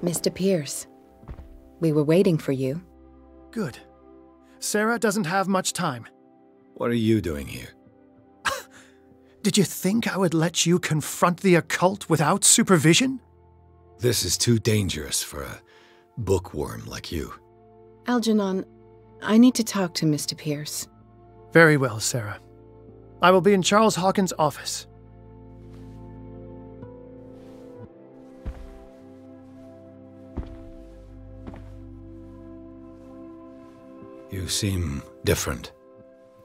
Mr. Pierce, we were waiting for you. Good. Sarah doesn't have much time. What are you doing here? Did you think I would let you confront the occult without supervision? This is too dangerous for a bookworm like you. Algernon, I need to talk to Mr. Pierce. Very well, Sarah. I will be in Charles Hawkins' office. You seem different.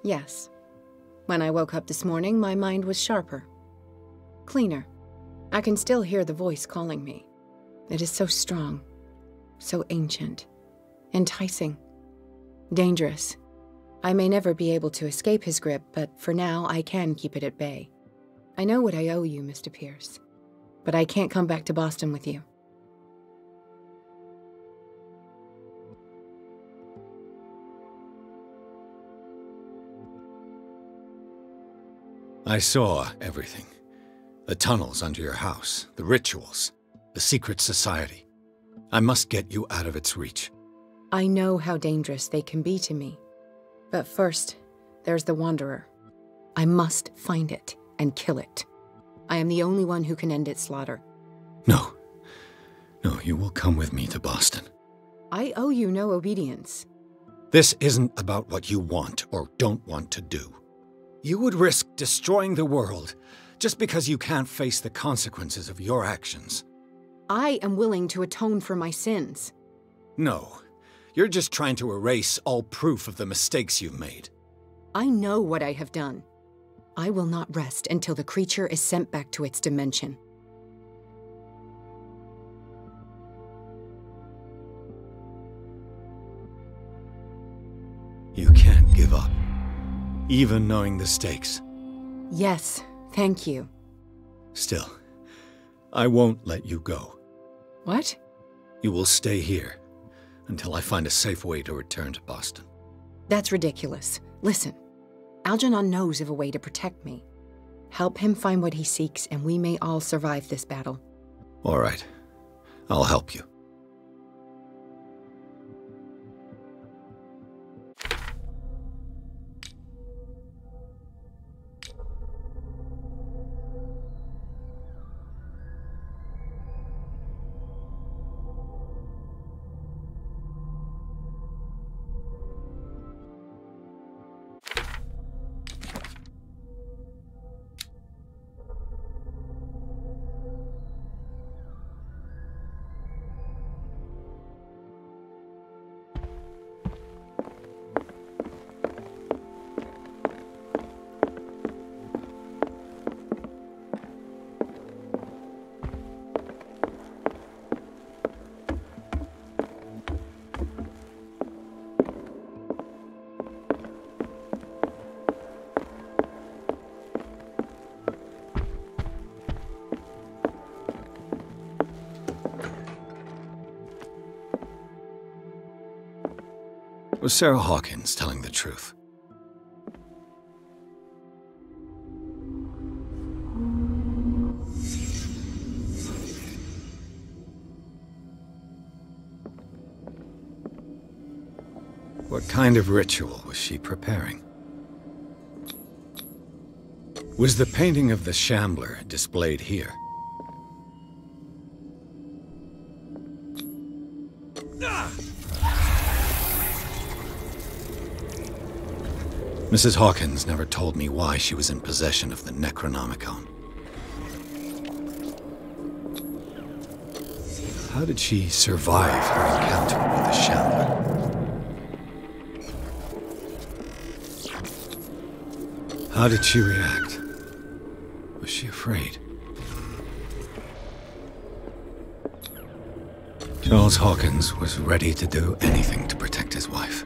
Yes. When I woke up this morning, my mind was sharper. Cleaner. I can still hear the voice calling me. It is so strong, so ancient, enticing, dangerous. I may never be able to escape his grip, but for now I can keep it at bay. I know what I owe you, Mr. Pierce, but I can't come back to Boston with you. I saw everything. The tunnels under your house, the rituals, the secret society. I must get you out of its reach. I know how dangerous they can be to me. But first, there's the Wanderer. I must find it and kill it. I am the only one who can end its slaughter. No. No, you will come with me to Boston. I owe you no obedience. This isn't about what you want or don't want to do. You would risk destroying the world just because you can't face the consequences of your actions. I am willing to atone for my sins. No, you're just trying to erase all proof of the mistakes you've made. I know what I have done. I will not rest until the creature is sent back to its dimension. You can't give up, even knowing the stakes. Yes, thank you. Still, I won't let you go. What? You will stay here until I find a safe way to return to Boston. That's ridiculous. Listen, Algernon knows of a way to protect me. Help him find what he seeks, and we may all survive this battle. All right. I'll help you. Was Sarah Hawkins telling the truth? What kind of ritual was she preparing? Was the painting of the Shambler displayed here? Mrs. Hawkins never told me why she was in possession of the Necronomicon. How did she survive her encounter with the Shambler? How did she react? Was she afraid? Charles Hawkins was ready to do anything to protect his wife.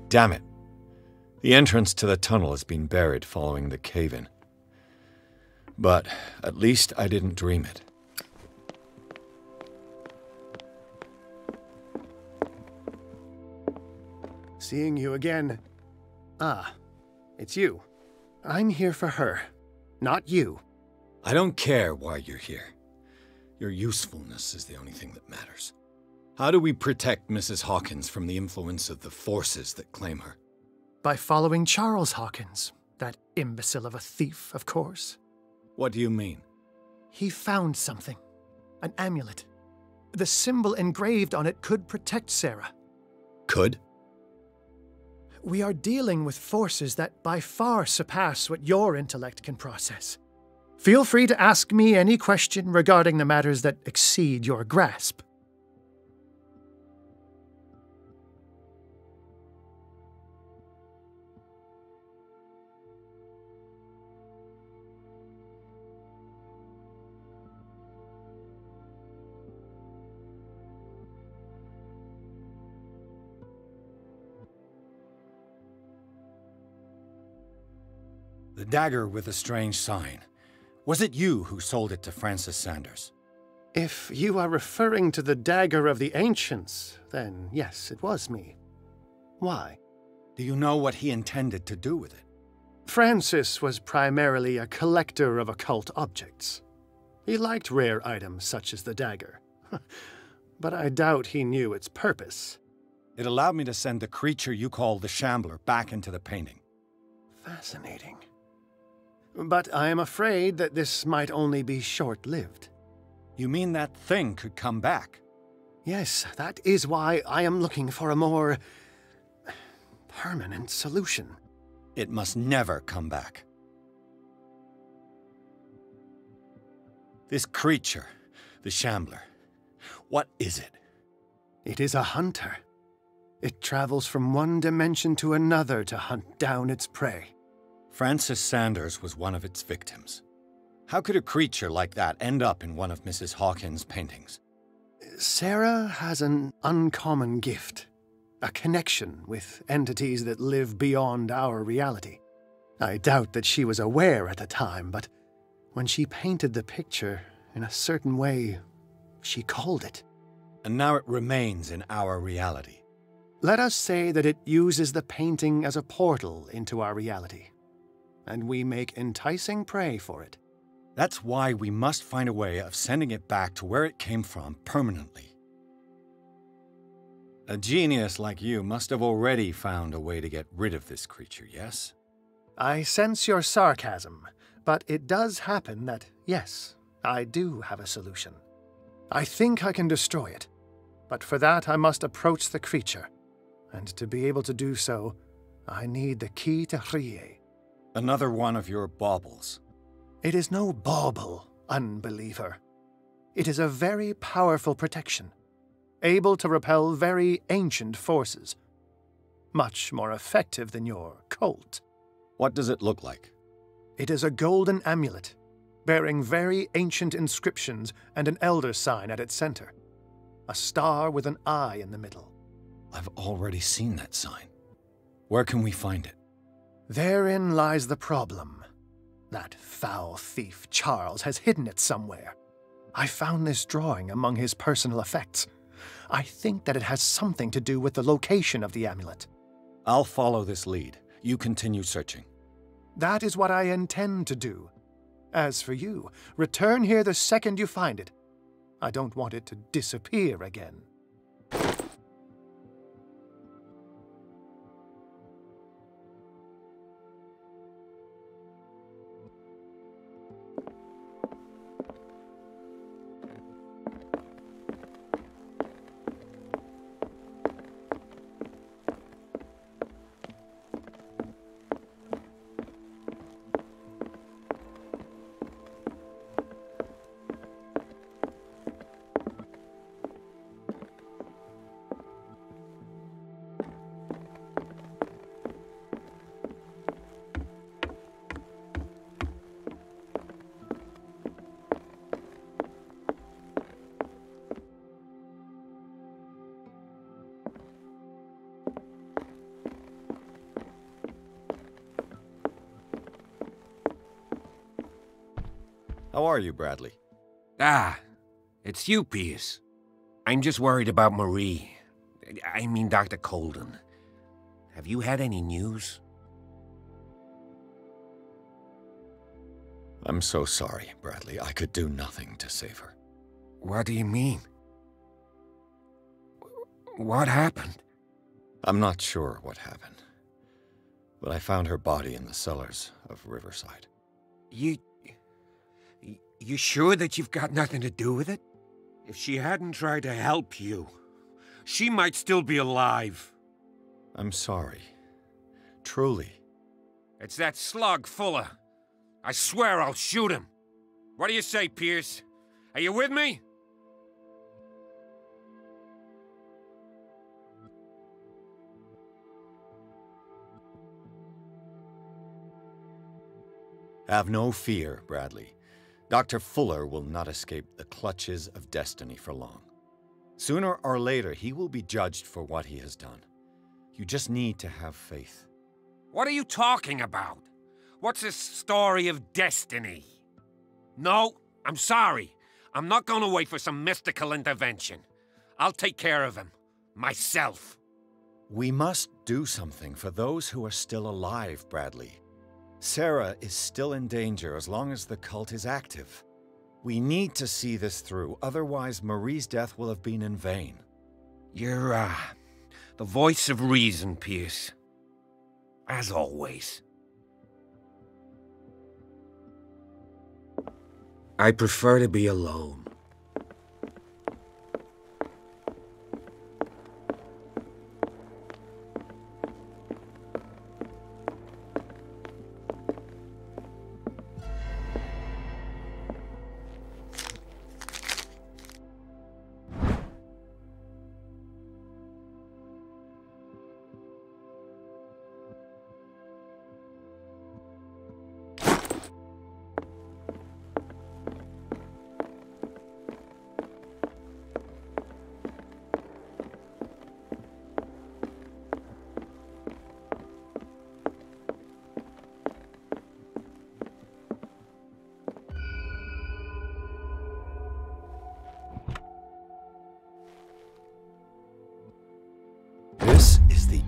Damn it. The entrance to the tunnel has been buried following the cave-in. But at least I didn't dream it. Seeing you again. Ah, it's you. I'm here for her, not you. I don't care why you're here. Your usefulness is the only thing that matters. How do we protect Mrs. Hawkins from the influence of the forces that claim her? By following Charles Hawkins, that imbecile of a thief, of course. What do you mean? He found something. An amulet. The symbol engraved on it could protect Sarah. Could? We are dealing with forces that by far surpass what your intellect can process. Feel free to ask me any question regarding the matters that exceed your grasp. The dagger with the strange sign. Was it you who sold it to Francis Sanders? If you are referring to the dagger of the ancients, then yes, it was me. Why? Do you know what he intended to do with it? Francis was primarily a collector of occult objects. He liked rare items such as the dagger. But I doubt he knew its purpose. It allowed me to send the creature you call the Shambler back into the painting. Fascinating. But I am afraid that this might only be short-lived. You mean that thing could come back? Yes, that is why I am looking for a more permanent solution. It must never come back. This creature, the Shambler, what is it? It is a hunter. It travels from one dimension to another to hunt down its prey. Francis Sanders was one of its victims. How could a creature like that end up in one of Mrs. Hawkins' paintings? Sarah has an uncommon gift. A connection with entities that live beyond our reality. I doubt that she was aware at the time, but when she painted the picture in a certain way, she called it. And now it remains in our reality. Let us say that it uses the painting as a portal into our reality, and we make enticing prey for it. That's why we must find a way of sending it back to where it came from permanently. A genius like you must have already found a way to get rid of this creature, yes? I sense your sarcasm, but it does happen that, yes, I do have a solution. I think I can destroy it, but for that I must approach the creature, and to be able to do so, I need the key to Rie. Another one of your baubles. It is no bauble, unbeliever. It is a very powerful protection, able to repel very ancient forces. Much more effective than your Colt. What does it look like? It is a golden amulet, bearing very ancient inscriptions and an elder sign at its center. A star with an eye in the middle. I've already seen that sign. Where can we find it? Therein lies the problem. That foul thief Charles has hidden it somewhere. I found this drawing among his personal effects. I think that it has something to do with the location of the amulet. I'll follow this lead. You continue searching. That is what I intend to do. As for you, return here the second you find it. I don't want it to disappear again. How are you, Bradley? It's you, Pierce. I'm just worried about Marie. I mean, Dr. Colden. Have you had any news? I'm so sorry, Bradley. I could do nothing to save her. What do you mean? What happened? I'm not sure what happened, but I found her body in the cellars of Riverside. You sure that you've got nothing to do with it? If she hadn't tried to help you, she might still be alive. I'm sorry. Truly. It's that slug, Fuller. I swear I'll shoot him. What do you say, Pierce? Are you with me? Have no fear, Bradley. Dr. Fuller will not escape the clutches of destiny for long. Sooner or later, he will be judged for what he has done. You just need to have faith. What are you talking about? What's this story of destiny? No, I'm sorry. I'm not going to wait for some mystical intervention. I'll take care of him. Myself. We must do something for those who are still alive, Bradley. Sarah is still in danger as long as the cult is active. We need to see this through, otherwise Marie's death will have been in vain. You're, the voice of reason, Pierce. As always. I prefer to be alone.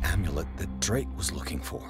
amulet that Drake was looking for.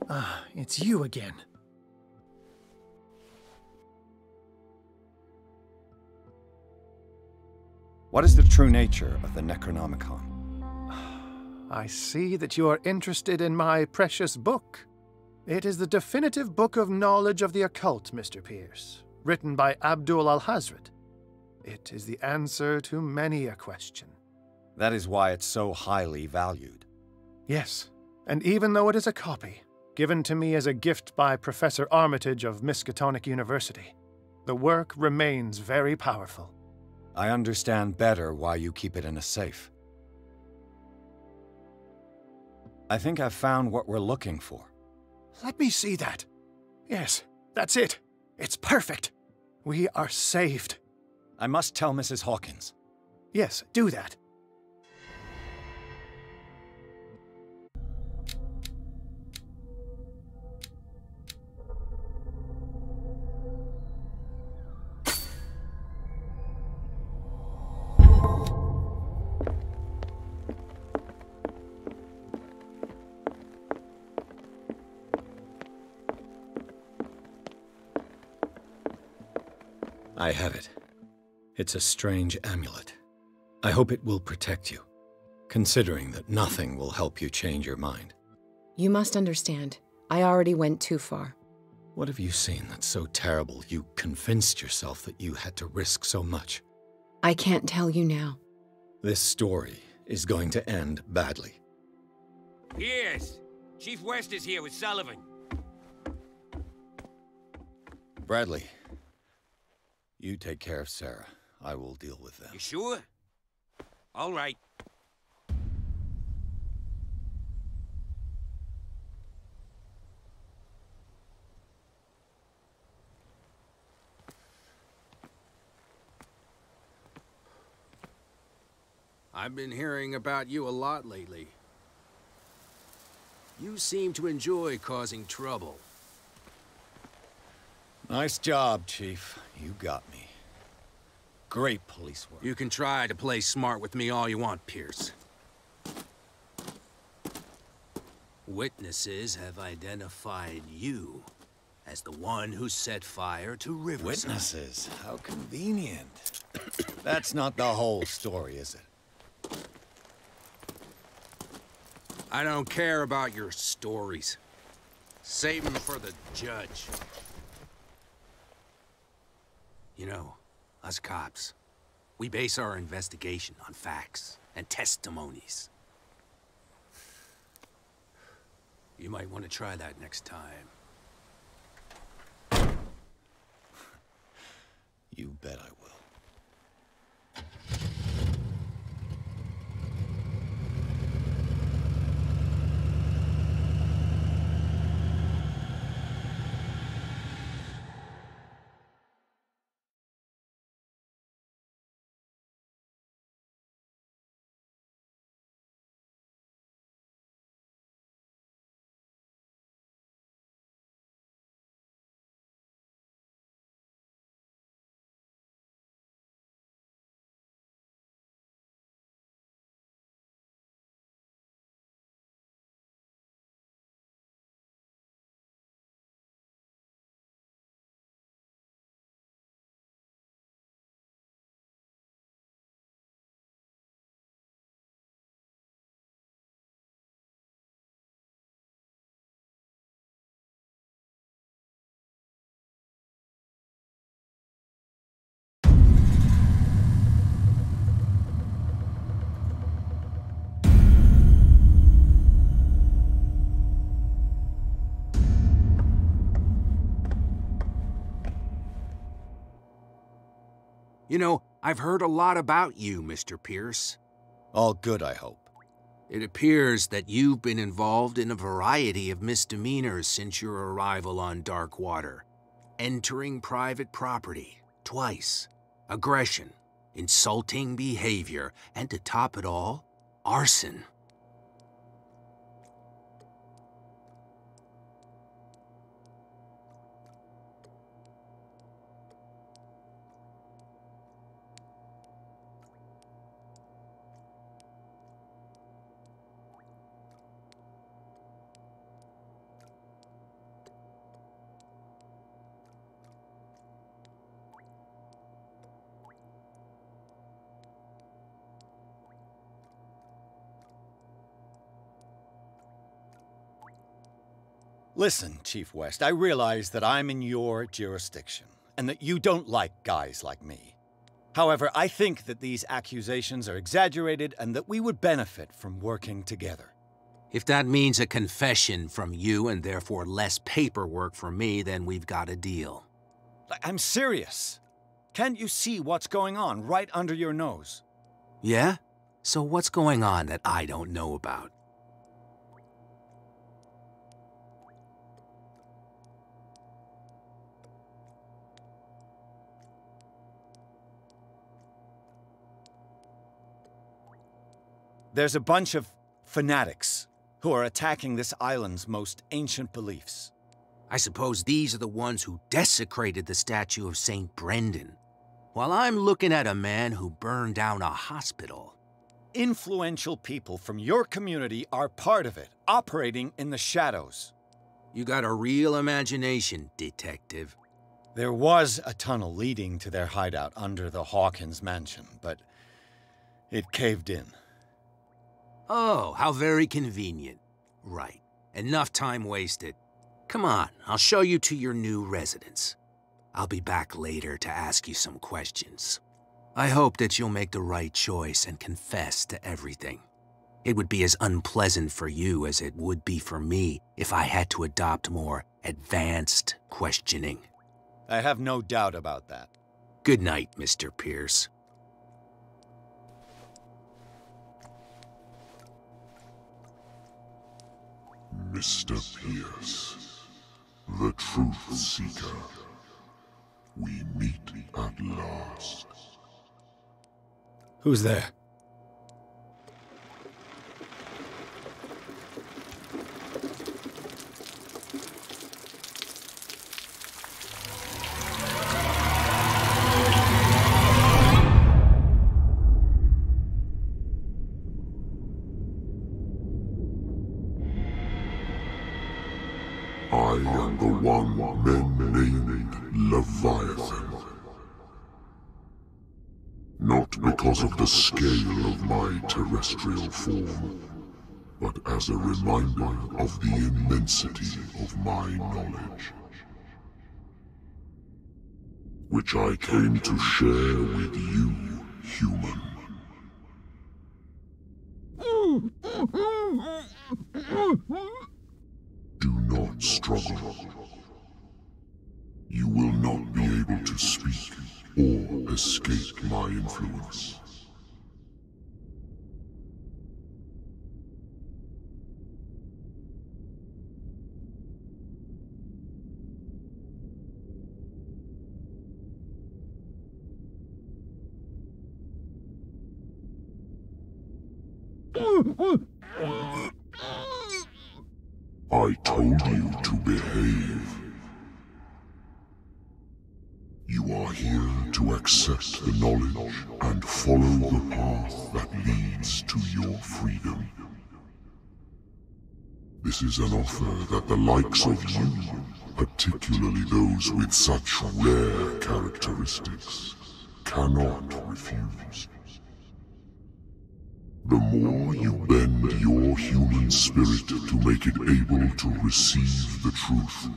Ah, it's you again. What is the true nature of the Necronomicon? I see that you are interested in my precious book. It is the definitive book of knowledge of the occult, Mr. Pierce, written by Abdul al-Hazred. It is the answer to many a question. That is why it's so highly valued. Yes, and even though it is a copy, given to me as a gift by Professor Armitage of Miskatonic University, the work remains very powerful. I understand better why you keep it in a safe. I think I've found what we're looking for. Let me see that. Yes, that's it. It's perfect. We are saved. I must tell Mrs. Hawkins. Yes, do that. I have it. It's a strange amulet. I hope it will protect you, considering that nothing will help you change your mind. You must understand, I already went too far. What have you seen that's so terrible you convinced yourself that you had to risk so much? I can't tell you now. This story is going to end badly. He is. Chief West is here with Sullivan. Bradley, you take care of Sarah. I will deal with them. You sure? All right. I've been hearing about you a lot lately. You seem to enjoy causing trouble. Nice job, Chief. You got me. Great police work. You can try to play smart with me all you want, Pierce. Witnesses have identified you as the one who set fire to Riverside. Witnesses? How convenient. That's not the whole story, is it? I don't care about your stories. Save them for the judge. You know, us cops, we base our investigation on facts and testimonies. You might want to try that next time. You bet I will. You know, I've heard a lot about you, Mr. Pierce. All good, I hope. It appears that you've been involved in a variety of misdemeanors since your arrival on Darkwater. Entering private property, twice. Aggression, insulting behavior, and to top it all, arson. Listen, Chief West, I realize that I'm in your jurisdiction, and that you don't like guys like me. However, I think that these accusations are exaggerated and that we would benefit from working together. If that means a confession from you and therefore less paperwork for me, then we've got a deal. I'm serious. Can't you see what's going on right under your nose? Yeah? So what's going on that I don't know about? There's a bunch of fanatics who are attacking this island's most ancient beliefs. I suppose these are the ones who desecrated the statue of St. Brendan, while I'm looking at a man who burned down a hospital. Influential people from your community are part of it, operating in the shadows. You got a real imagination, detective. There was a tunnel leading to their hideout under the Hawkins mansion, but it caved in. Oh, how very convenient. Right. Enough time wasted. Come on, I'll show you to your new residence. I'll be back later to ask you some questions. I hope that you'll make the right choice and confess to everything. It would be as unpleasant for you as it would be for me if I had to adopt more advanced questioning. I have no doubt about that. Good night, Mr. Pierce. Mr. Pierce, the Truth Seeker, we meet at last. Who's there? I am the one men named Leviathan. Not because of the scale of my terrestrial form, but as a reminder of the immensity of my knowledge, which I came to share with you, human. Do not struggle. You will not be able to speak or escape my influence. I told you to behave. You are here to accept the knowledge and follow the path that leads to your freedom. This is an offer that the likes of you, particularly those with such rare characteristics, cannot refuse. The more you bend your human spirit to make it able to receive the truth,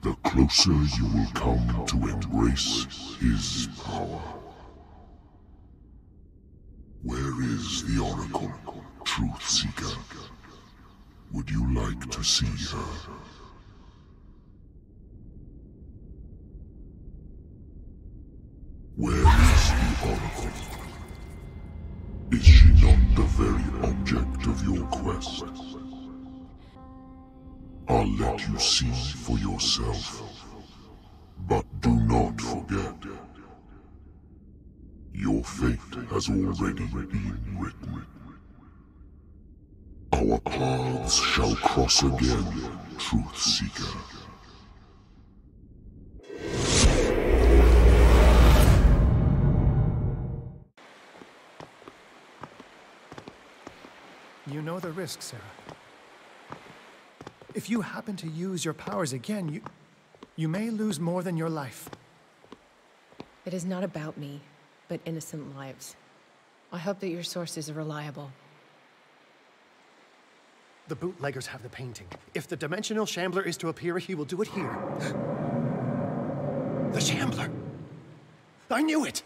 the closer you will come to embrace his power. Where is the Oracle, Truth Seeker? Would you like to see her? Where is object of your quest. I'll let you see for yourself. But do not forget, your fate has already been written. Our paths shall cross again, Truth Seeker. You know the risk, Sarah. If you happen to use your powers again, you may lose more than your life. It is not about me, but innocent lives. I hope that your sources are reliable. The bootleggers have the painting. If the dimensional shambler is to appear, he will do it here. The shambler! I knew it!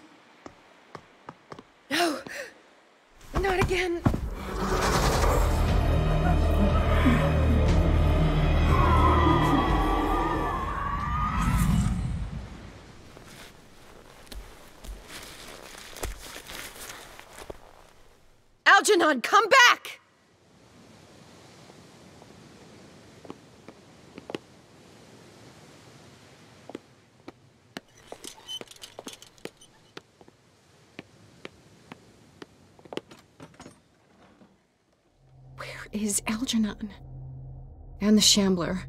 No! Not again! Algernon, come back! Where is Algernon? And the Shambler?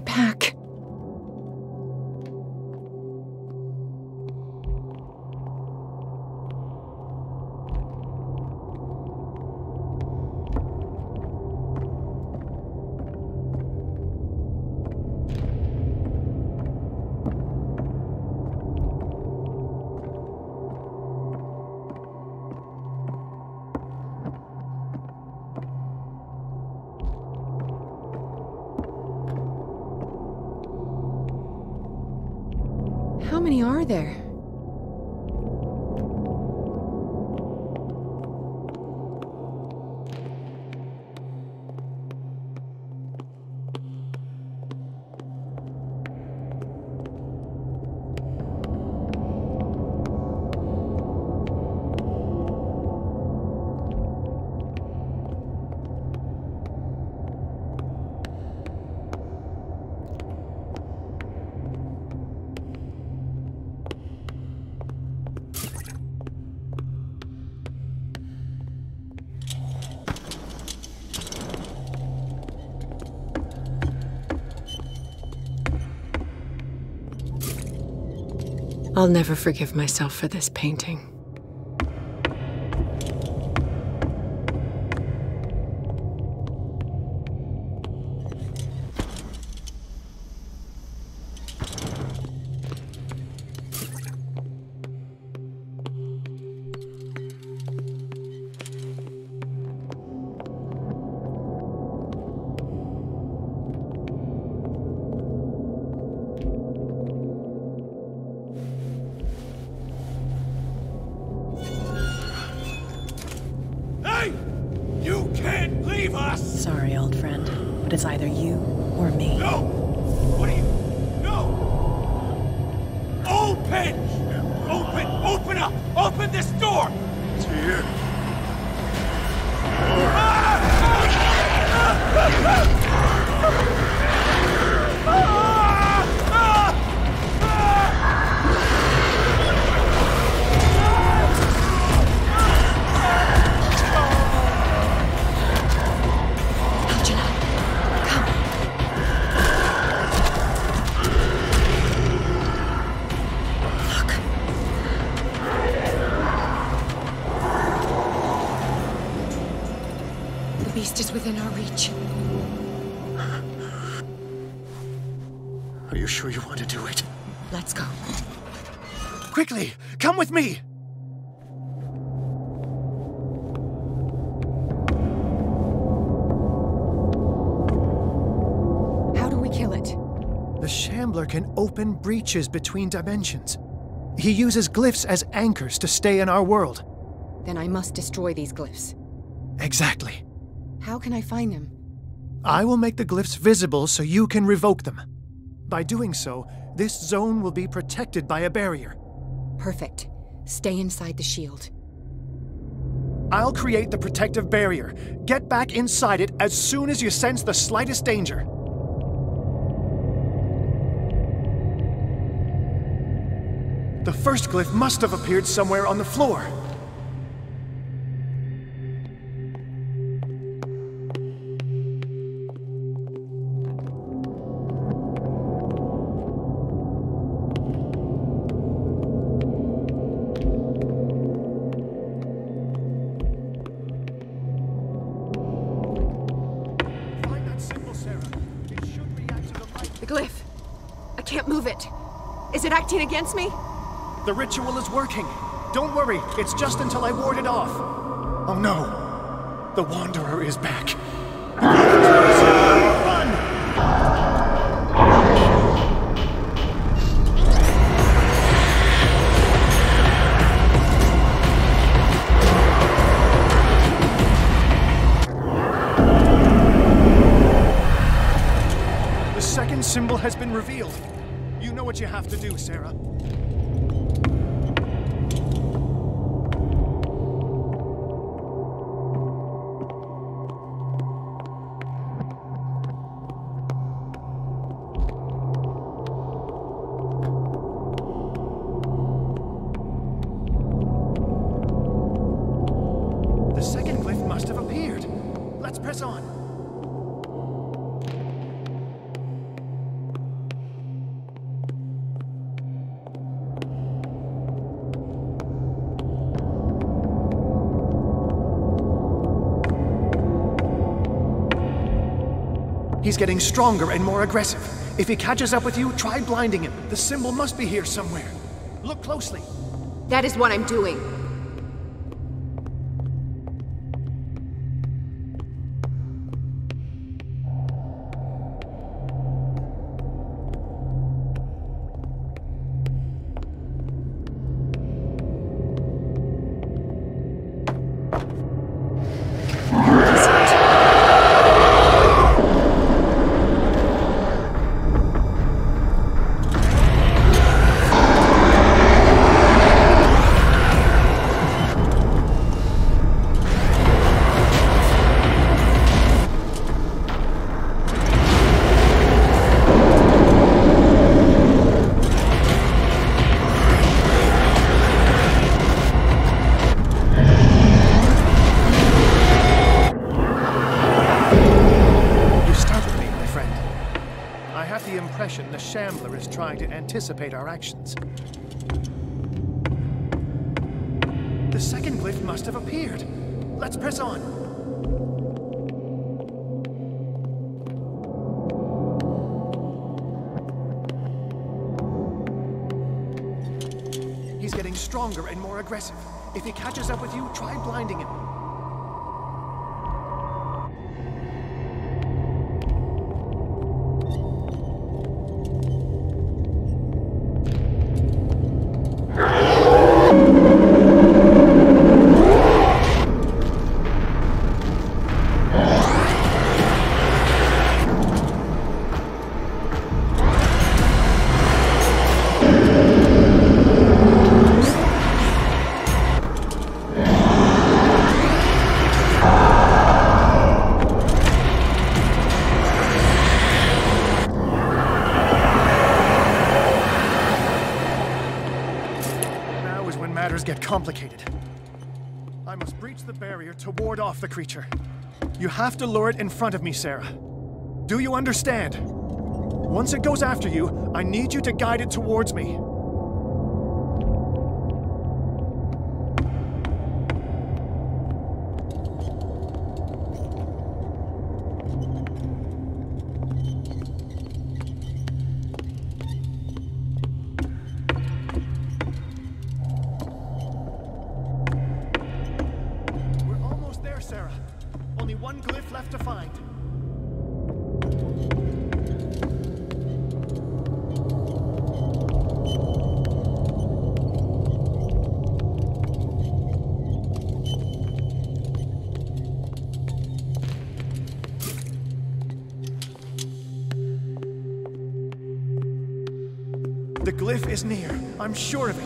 Back. How many are there? I'll never forgive myself for this painting. Sorry, old friend, but it's either you or me. No! What are you... No! Open! Open up! Open this door! It's here. beast is within our reach. Are you sure you want to do it? Let's go. Quickly, come with me! How do we kill it? The Shambler can open breaches between dimensions. He uses glyphs as anchors to stay in our world. Then I must destroy these glyphs. Exactly. How can I find them? I will make the glyphs visible so you can revoke them. By doing so, this zone will be protected by a barrier. Perfect. Stay inside the shield. I'll create the protective barrier. Get back inside it as soon as you sense the slightest danger. The first glyph must have appeared somewhere on the floor. Find that symbol, Sarah. It should react to the light. The glyph. I can't move it. Is it acting against me? The ritual is working. Don't worry, it's just until I ward it off. Oh no, the Wanderer is back. Run! The second symbol has been revealed. You know what you have to do, Sarah. The second glyph must have appeared. Let's press on. He's getting stronger and more aggressive. If he catches up with you, try blinding him. The symbol must be here somewhere. Look closely. That is what I'm doing. The Shambler is trying to anticipate our actions. The second glyph must have appeared. Let's press on. He's getting stronger and more aggressive. If he catches up with you, try blinding him. Get complicated. I must breach the barrier to ward off the creature. You have to lure it in front of me, Sarah. Do you understand? Once it goes after you, I need you to guide it towards me. Only one glyph left to find. The glyph is near. I'm sure of it.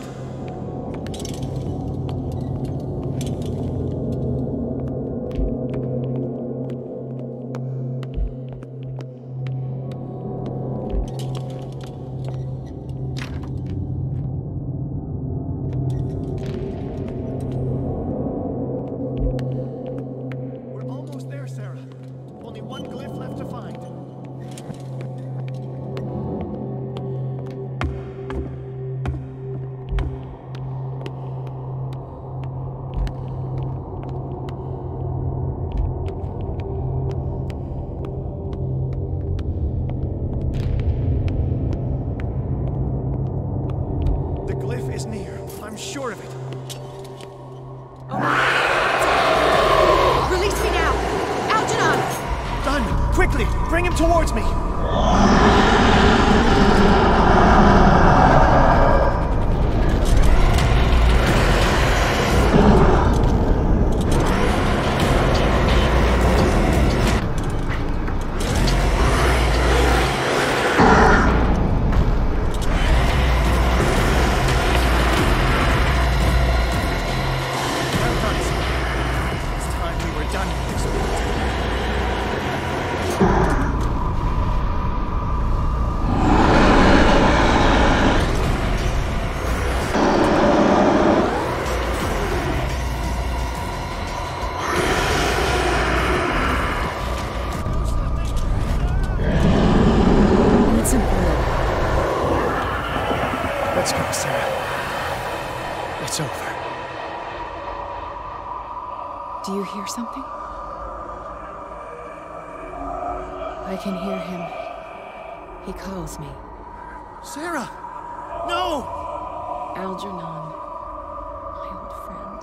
We're almost there, Sarah. Only one glyph left to find. I'm sure of it. Release me now! Algernon! Done! Quickly! Bring him towards me! Let's go, Sarah. It's over. Do you hear something? I can hear him. He calls me. Sarah! No! Algernon, my old friend.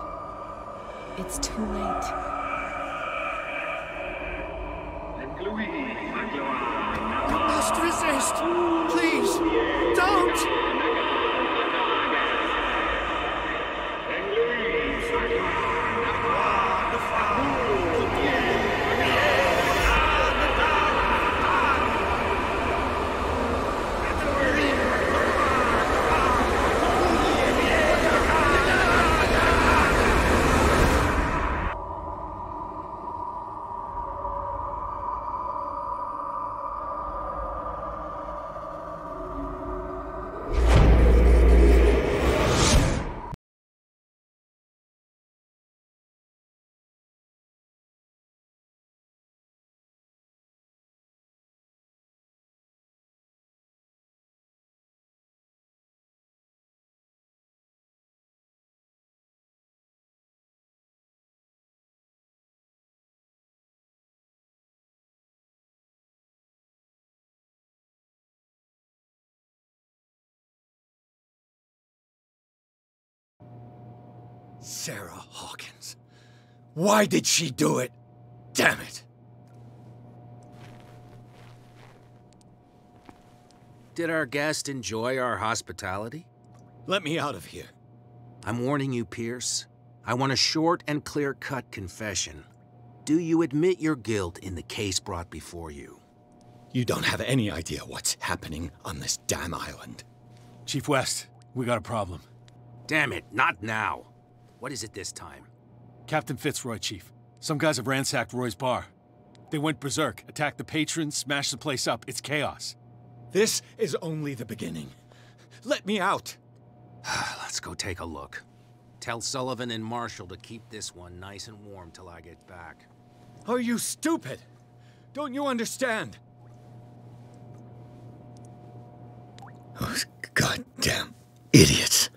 It's too late. You must resist! Please, don't! Sarah Hawkins. Why did she do it? Damn it! Did our guest enjoy our hospitality? Let me out of here. I'm warning you, Pierce. I want a short and clear-cut confession. Do you admit your guilt in the case brought before you? You don't have any idea what's happening on this damn island. Chief West, we got a problem. Damn it, not now. What is it this time? Captain Fitzroy, Chief. Some guys have ransacked Roy's bar. They went berserk, attacked the patrons, smashed the place up. It's chaos. This is only the beginning. Let me out. Let's go take a look. Tell Sullivan and Marshall to keep this one nice and warm till I get back. Are you stupid? Don't you understand? Those goddamn idiots.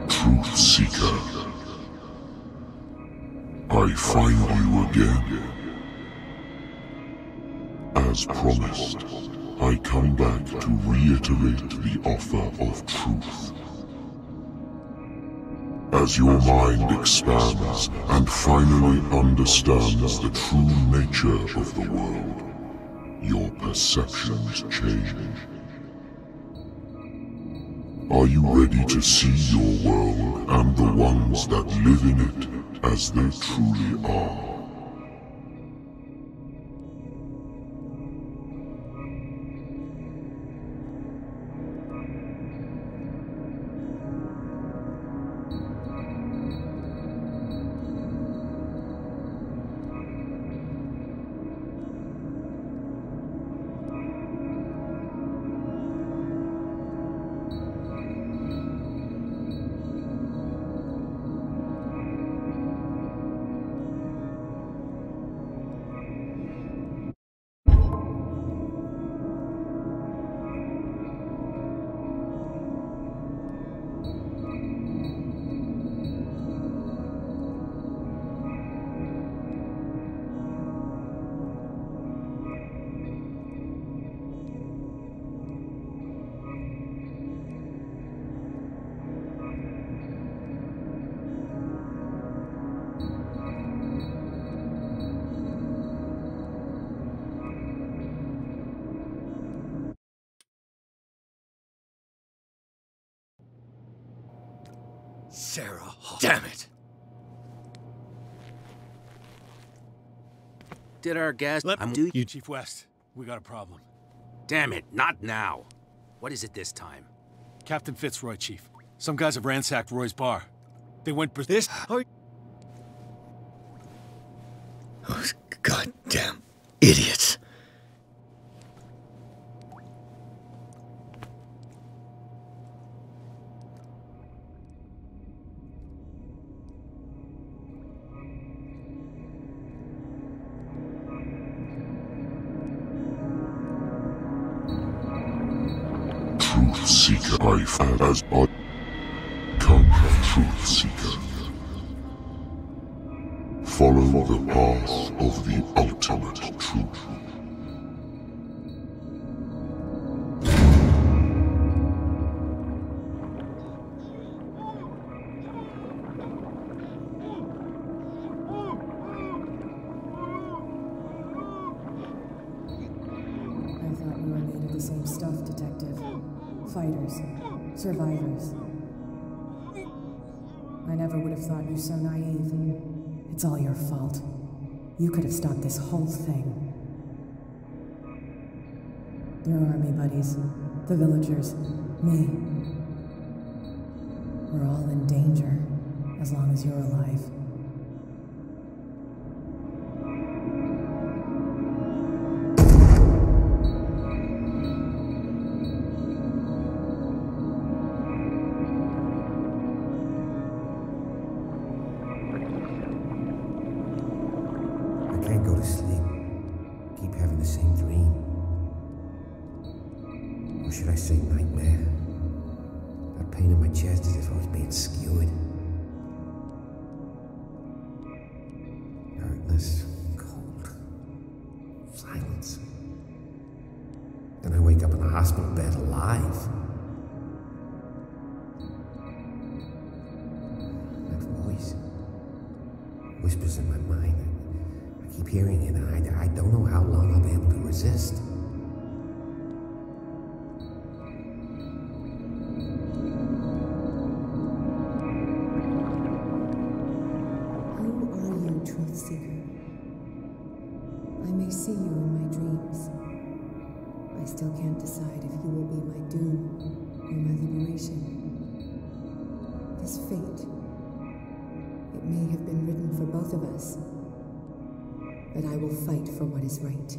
Truth Seeker. I I find you again. As promised, I come back to reiterate the offer of truth. As your mind expands and finally understands the true nature of the world, your perceptions change. Are you ready to see your world and the ones that live in it as they truly are? Sarah, damn it! Did our guest... You, Chief West. We got a problem. Damn it, not now. What is it this time? Captain Fitzroy, Chief. Some guys have ransacked Roy's bar. They went... This... Those goddamn idiots. Truth Seeker, life as body. Come, Truth Seeker. Follow the path of the ultimate truth. Fighters, survivors. I never would have thought you so naive. It's all your fault. You could have stopped this whole thing. Your army buddies, the villagers, me. We're all in danger, as long as you're alive. Whispers in my mind. I keep hearing it, and I don't know how long I'll be able to resist. Who are you, Truth Seeker? I may see you in my dreams. I still can't decide if you will be my doom or my liberation. This fate, it may have been written for both of us, but I will fight for what is right.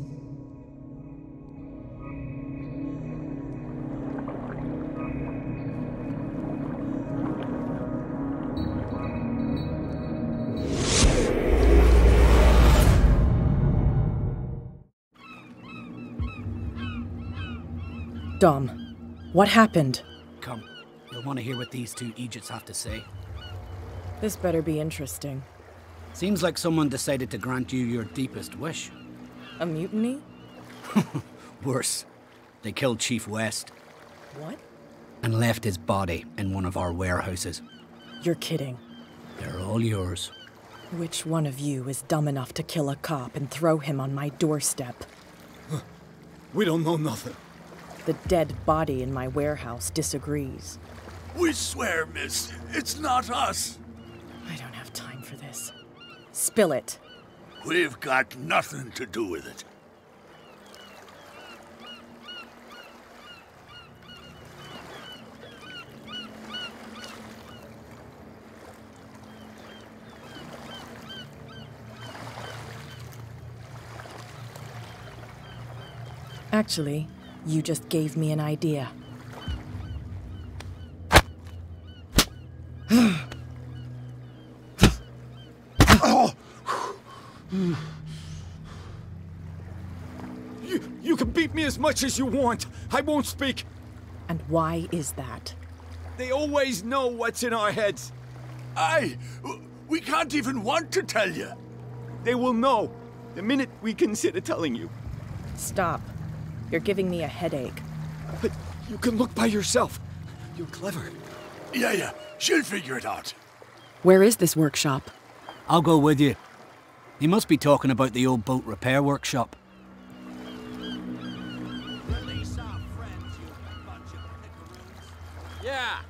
Dom, what happened? Come, you'll want to hear what these two Egypts have to say. This better be interesting. Seems like someone decided to grant you your deepest wish. A mutiny? Worse. They killed Chief West. What? And left his body in one of our warehouses. You're kidding. They're all yours. Which one of you is dumb enough to kill a cop and throw him on my doorstep? We don't know nothing. The dead body in my warehouse disagrees. We swear, miss, it's not us. I don't have time for this. Spill it. We've got nothing to do with it. Actually, you just gave me an idea. You can beat me as much as you want. I won't speak. And why is that? They always know what's in our heads. We can't even want to tell you. They will know the minute we consider telling you. Stop. You're giving me a headache. But you can look by yourself. You're clever. Yeah, she'll figure it out. Where is this workshop? I'll go with you. He must be talking about the old boat repair workshop. Yeah,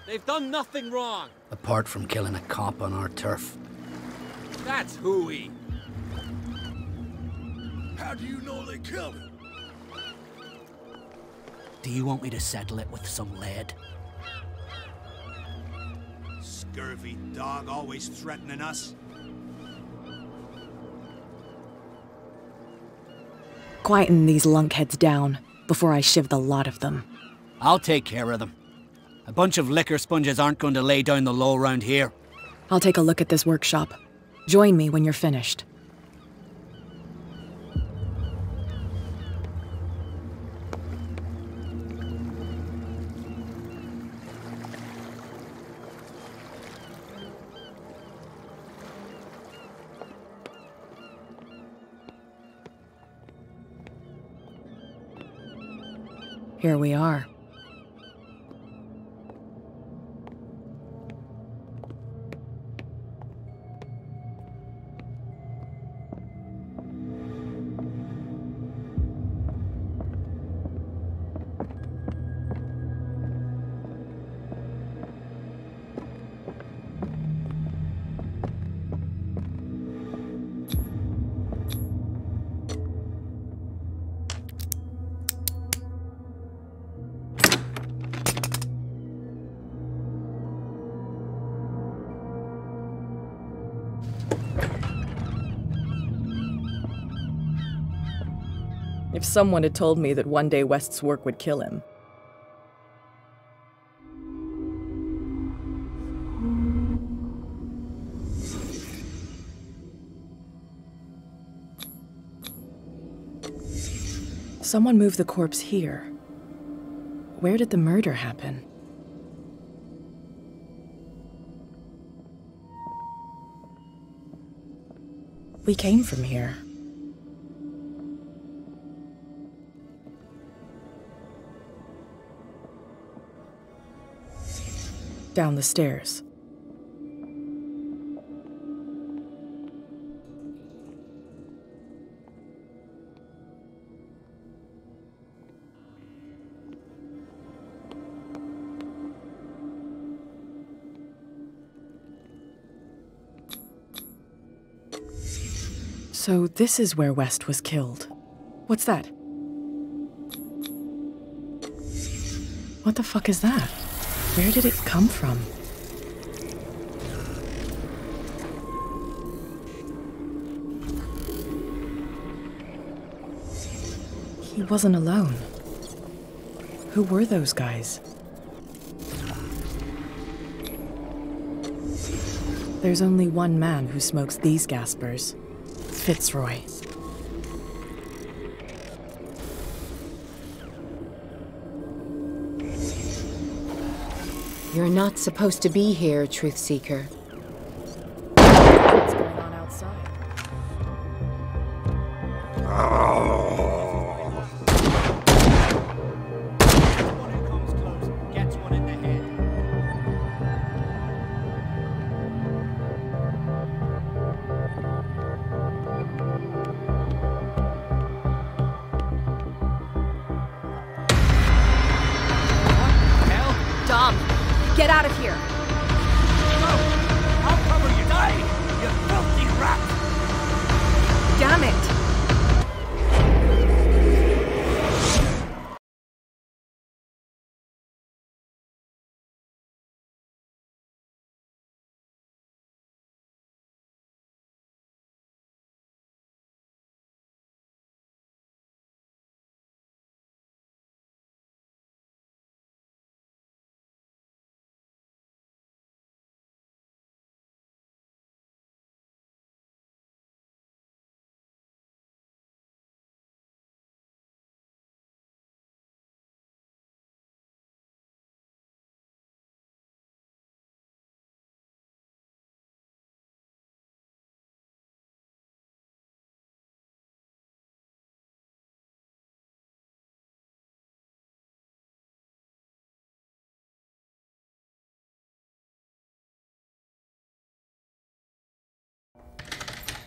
they've done nothing wrong. Apart from killing a cop on our turf. That's hooey. How do you know they killed him? Do you want me to settle it with some lead? Scurvy dog always threatening us. Quieten these lunkheads down before I shiv the lot of them. I'll take care of them. A bunch of liquor sponges aren't going to lay down the law around here. I'll take a look at this workshop. Join me when you're finished. Here we are. If someone had told me that one day West's work would kill him. Someone moved the corpse here. Where did the murder happen? We came from here. Down the stairs. So this is where West was killed. What's that? What the fuck is that? Where did it come from? He wasn't alone. Who were those guys? There's only one man who smokes these gaspers. Fitzroy. You're not supposed to be here, Truth Seeker. What's going on inside. One who comes close gets one in the head. Dom, get out of here! I'll cover you! Die, you filthy rat! Damn it!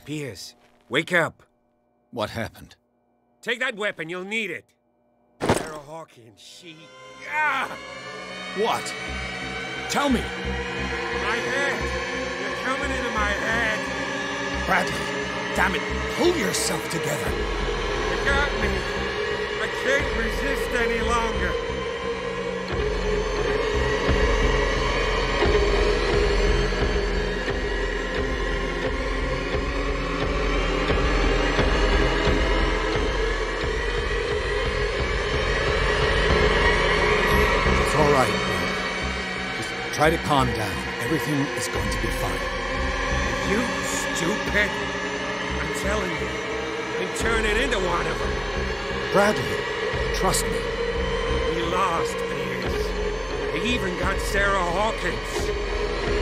Piers, wake up. What happened? Take that weapon, you'll need it. Sarah Hawkins, she... Ah! What? Tell me! My head! You're coming into my head! Bradley, damn it, pull yourself together. You got me. I can't resist any longer. All right, just try to calm down. Everything is going to be fine. You stupid! I'm telling you, I'm turning into one of them. Bradley, trust me. We lost Piers. They even got Sarah Hawkins.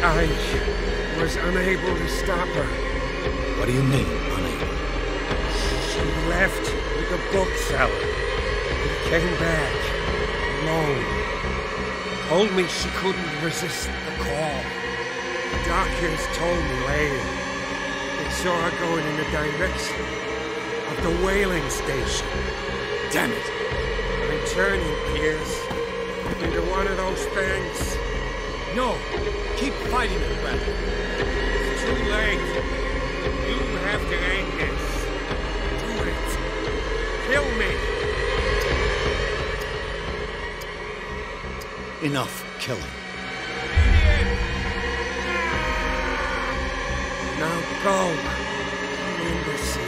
I was unable to stop her. What do you mean, unable? She left with the bookseller. He came back alone. Told me she couldn't resist the call. The doctors told me later they saw her going in the direction of the whaling station. Damn it! I'm turning, Piers, into one of those things. No! Keep fighting it, Bradley. It's too late. You have to end this. Do it. Kill me. Enough killing. Now go, you imbecile.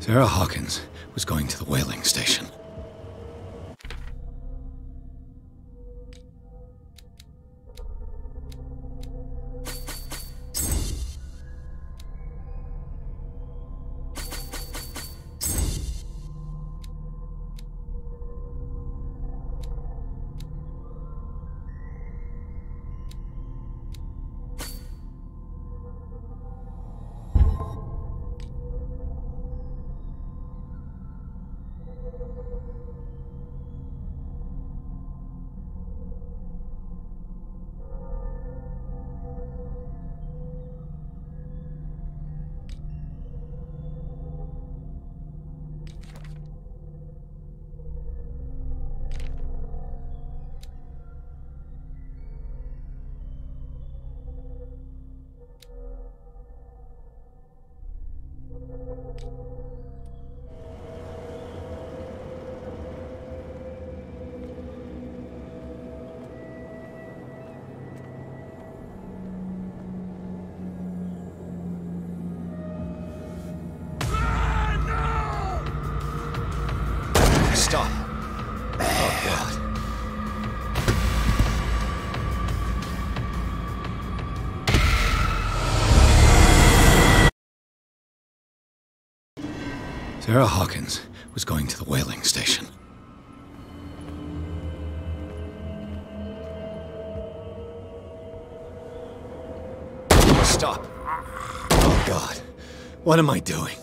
Sarah Hawkins was going to the whaling station. Stop. Oh, God. Sarah Hawkins was going to the whaling station. Stop. Oh, God. What am I doing?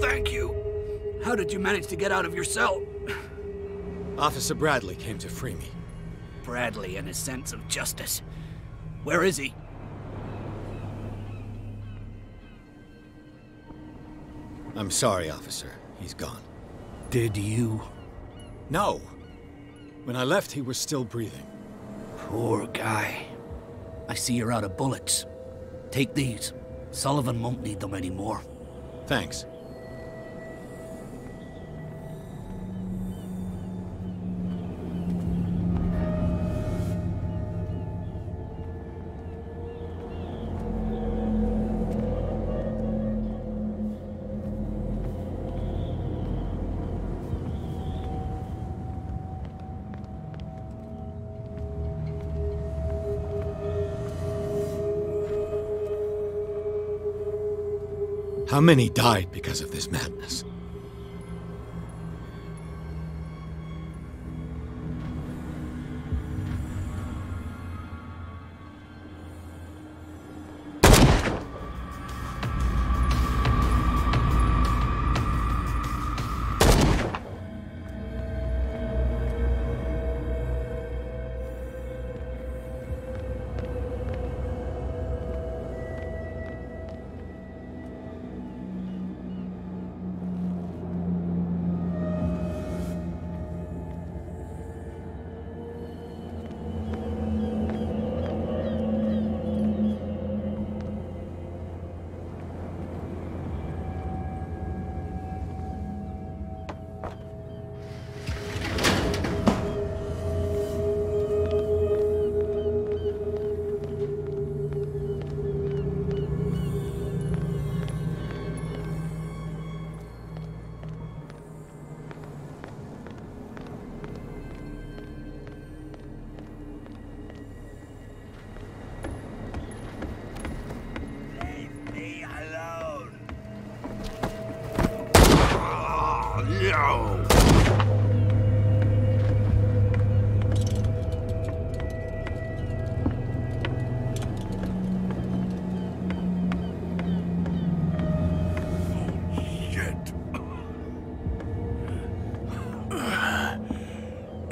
Thank you. How did you manage to get out of your cell? Officer Bradley came to free me. Bradley and his sense of justice. Where is he? I'm sorry, officer. He's gone. Did you? No. When I left, he was still breathing. Poor guy. I see you're out of bullets. Take these. Sullivan won't need them anymore. Thanks. How many died because of this madness?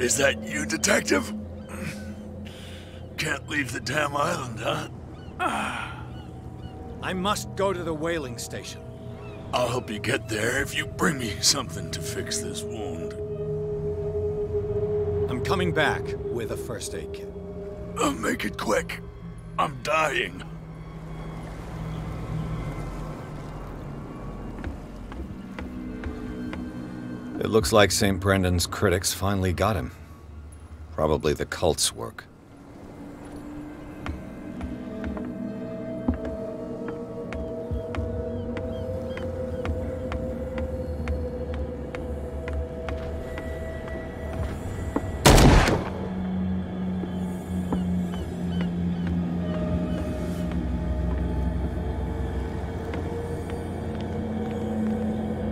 Is that you, Detective? Can't leave the damn island, huh? I must go to the whaling station. I'll help you get there if you bring me something to fix this wound. I'm coming back with a first aid kit. Make it quick. I'm dying. It looks like St. Brendan's critics finally got him. Probably the cult's work.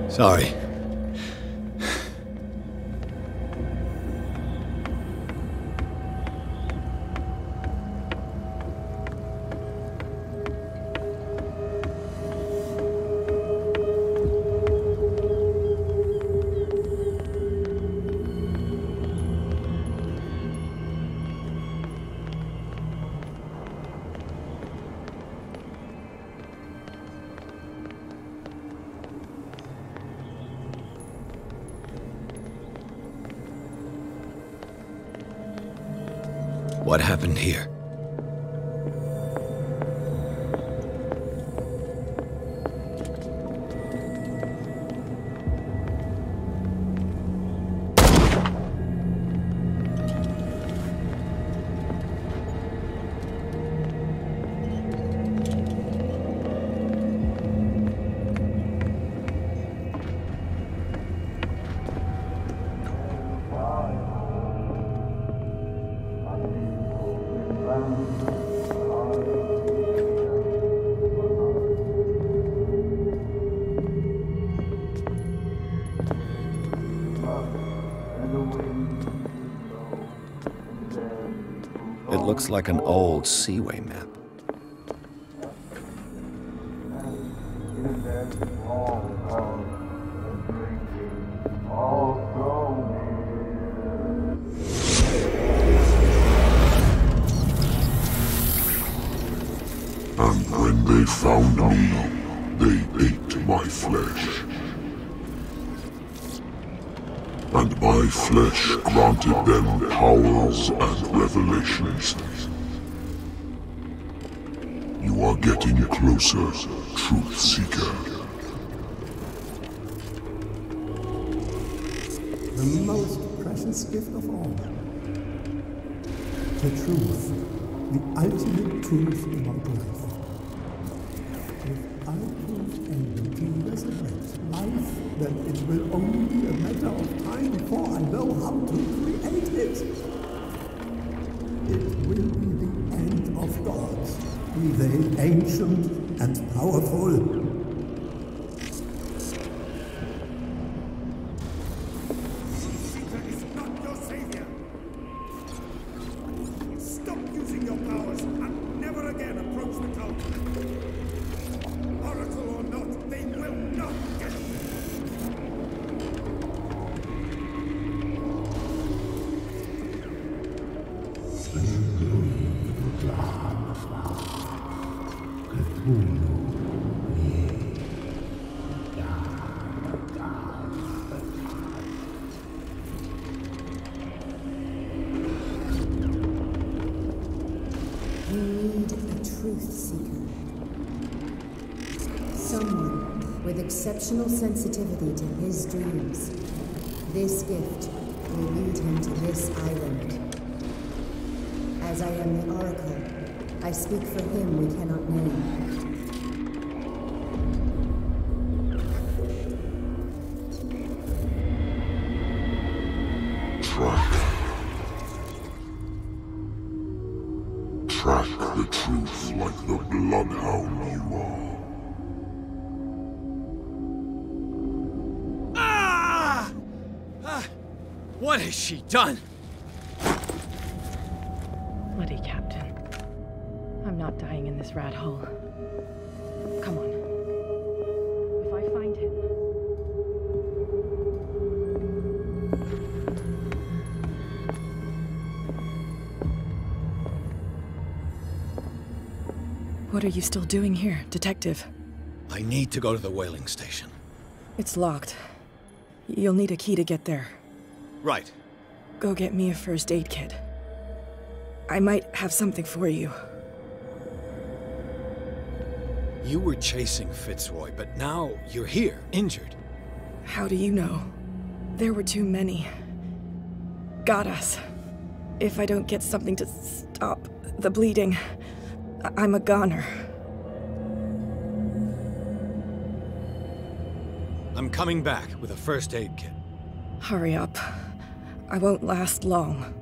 Sorry. What happened here? It looks like an old seaway map. And when they found me, they ate my flesh. And my flesh granted them powers and revelations. You are getting closer, Truth Seeker. The most precious gift of all. The truth. The ultimate truth about life. If I prove able to resurrect life, then it will only be a matter of time before I know how to create it. It will be the end of gods, be they ancient and powerful. Exceptional sensitivity to his dreams. This gift will lead him to this island. As I am the Oracle, I speak for him we cannot name. Track the truth like the bloodhound you are. What has she done? Bloody Captain. I'm not dying in this rat hole. Come on. If I find him... What are you still doing here, Detective? I need to go to the whaling station. It's locked. You'll need a key to get there. Right. Go get me a first aid kit. I might have something for you. You were chasing Fitzroy, but now you're here, injured. How do you know? There were too many. Got us. If I don't get something to stop the bleeding, I'm a goner. I'm coming back with a first aid kit. Hurry up. I won't last long.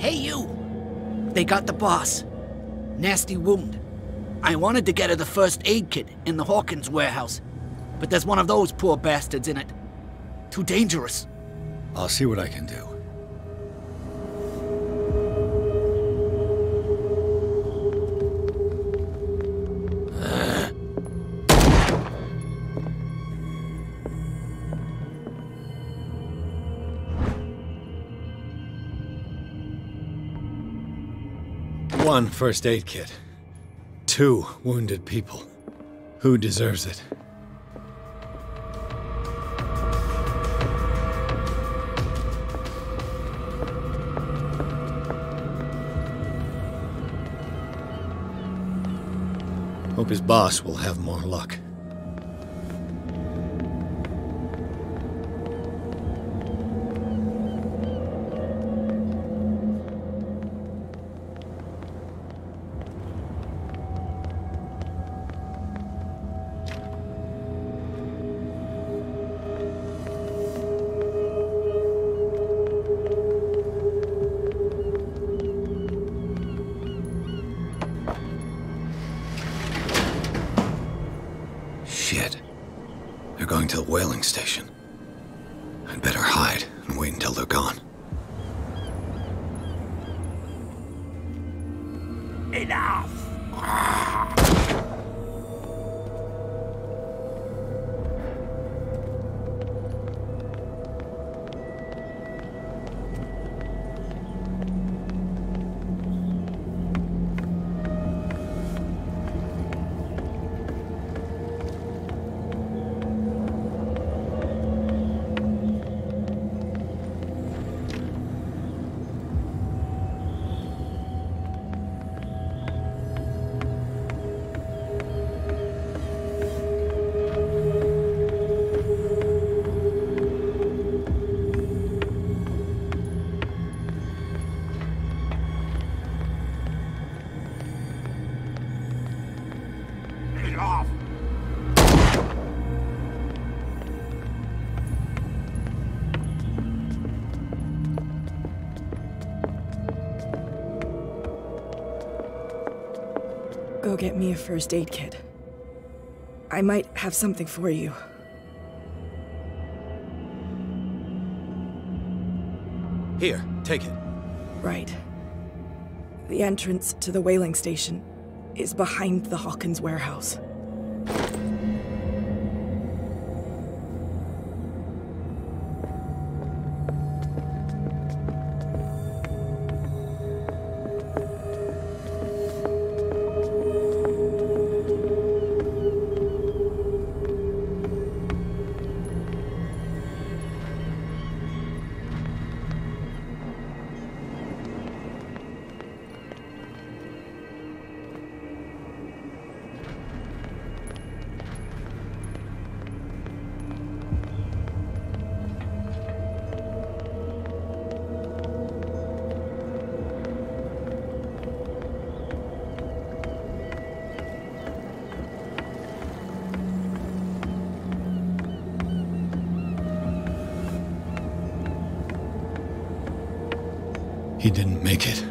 Hey, you! They got the boss. Nasty wound. I wanted to get her the first aid kit in the Hawkins warehouse, but there's one of those poor bastards in it. Too dangerous. I'll see what I can do. One first aid kit. 2 wounded people. Who deserves it? Hope his boss will have more luck. Shit. They're going to the whaling station. I'd better hide and wait until they're gone. Enough! Go get me a first aid kit. I might have something for you. Here, take it. Right. The entrance to the whaling station is behind the Hawkins warehouse. He didn't make it.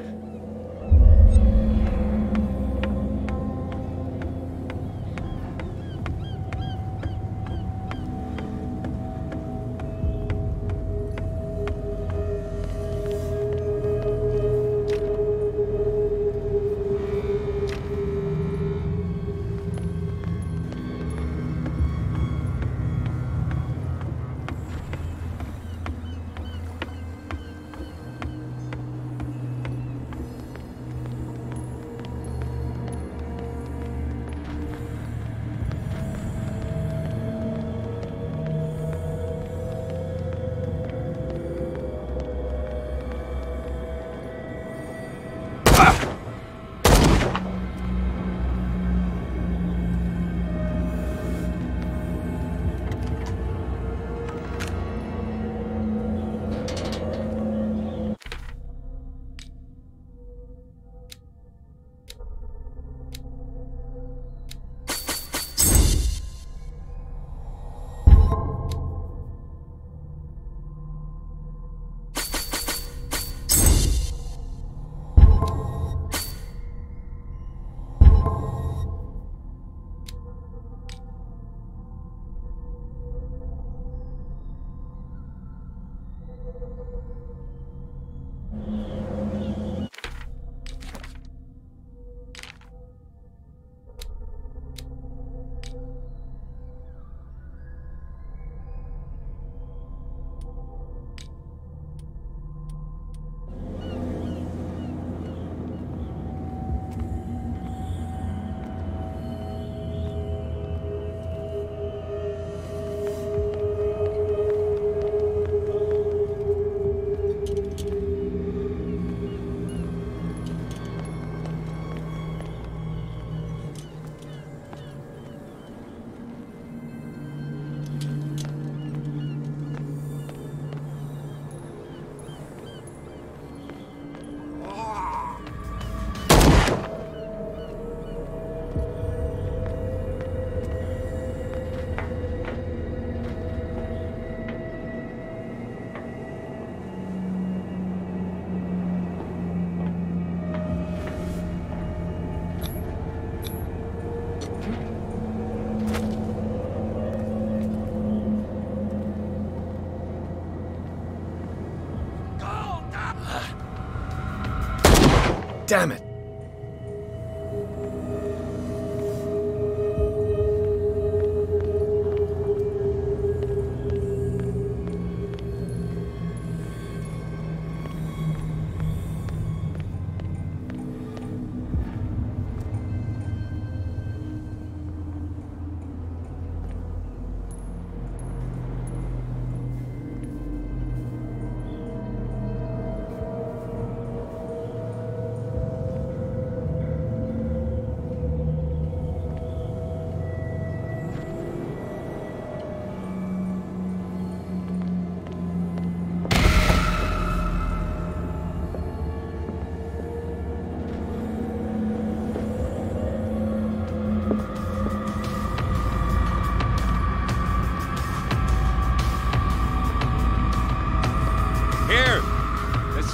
Damn it!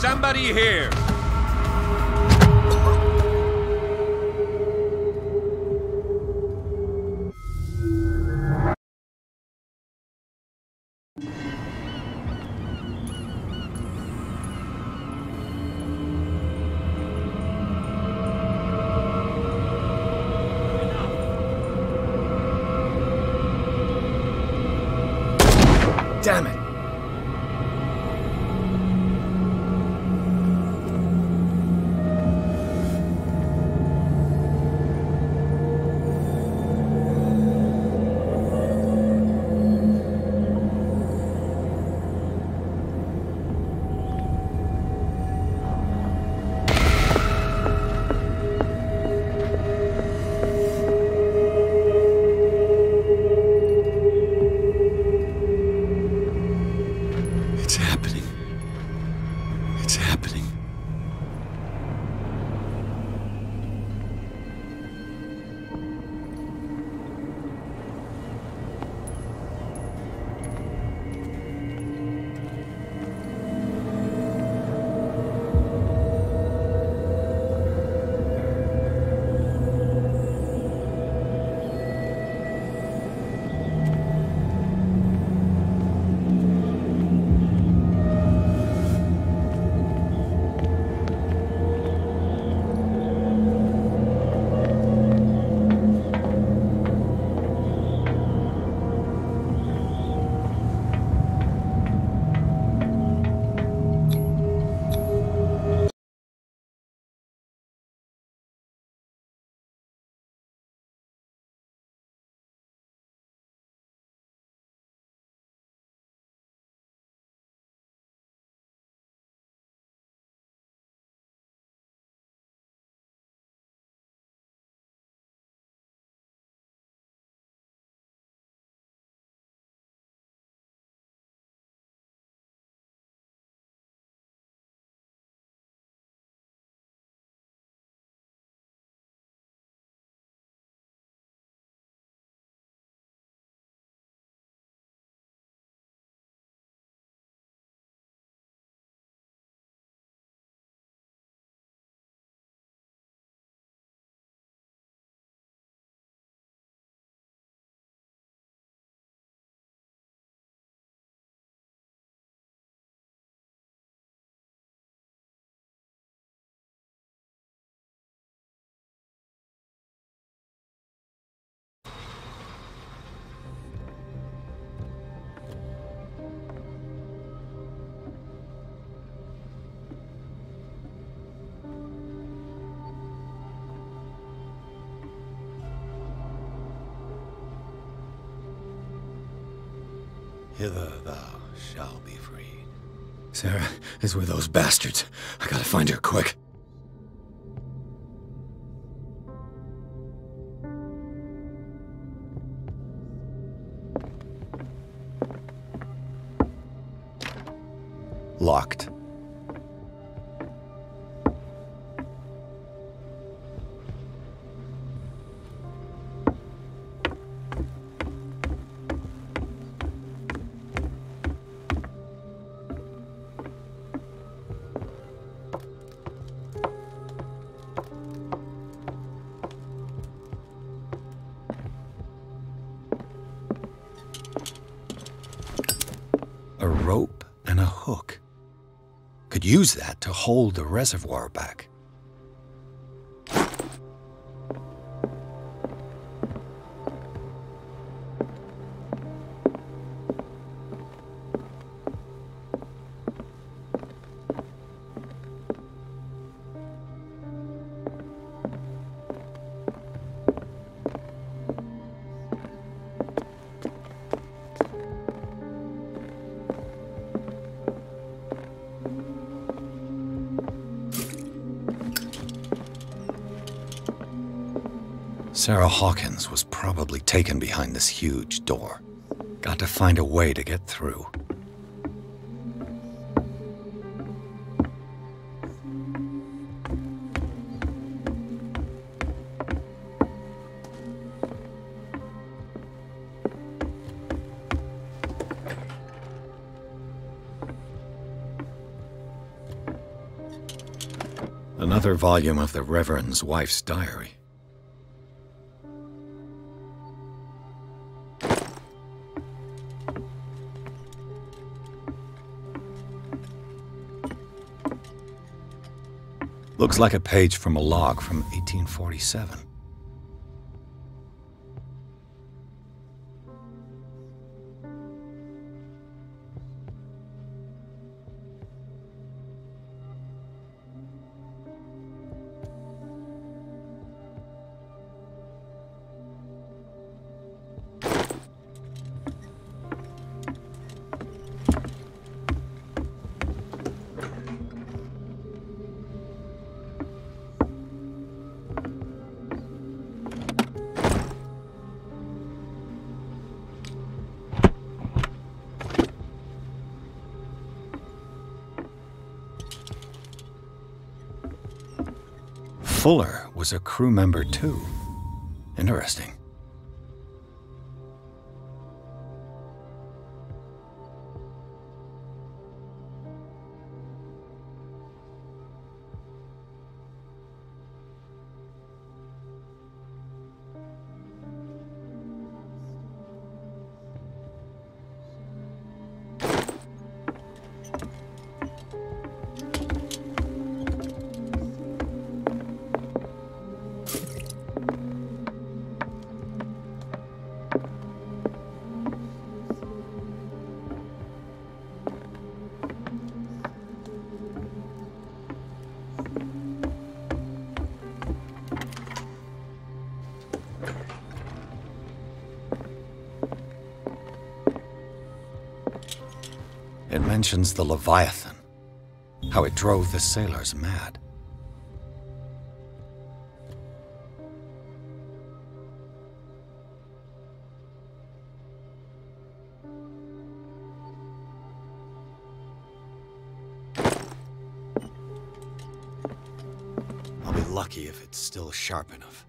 Somebody here! Damn it! Hither thou shalt be freed. Sarah is with those bastards. I gotta find her quick. Locked. A rope and a hook. Could use that to hold the reservoir back. Sarah Hawkins was probably taken behind this huge door. Got to find a way to get through. Another volume of the Reverend's wife's diary. Looks like a page from a log from 1847. Fuller was a crew member too. Interesting. It mentions the Leviathan, how it drove the sailors mad. I'll be lucky if it's still sharp enough.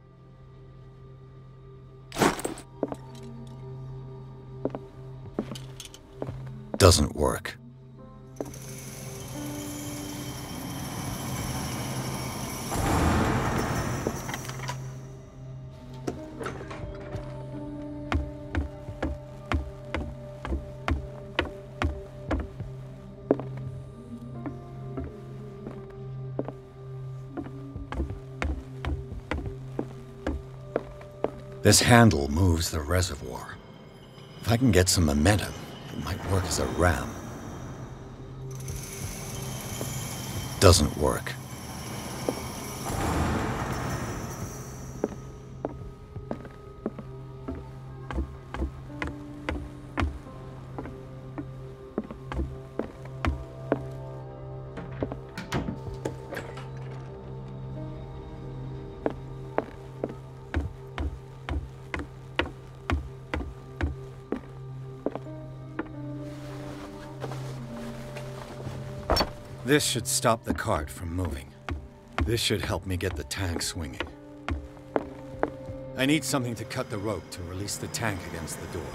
Doesn't work. This handle moves the reservoir. If I can get some momentum, it might work as a ram. Doesn't work. This should stop the cart from moving. This should help me get the tank swinging. I need something to cut the rope to release the tank against the door.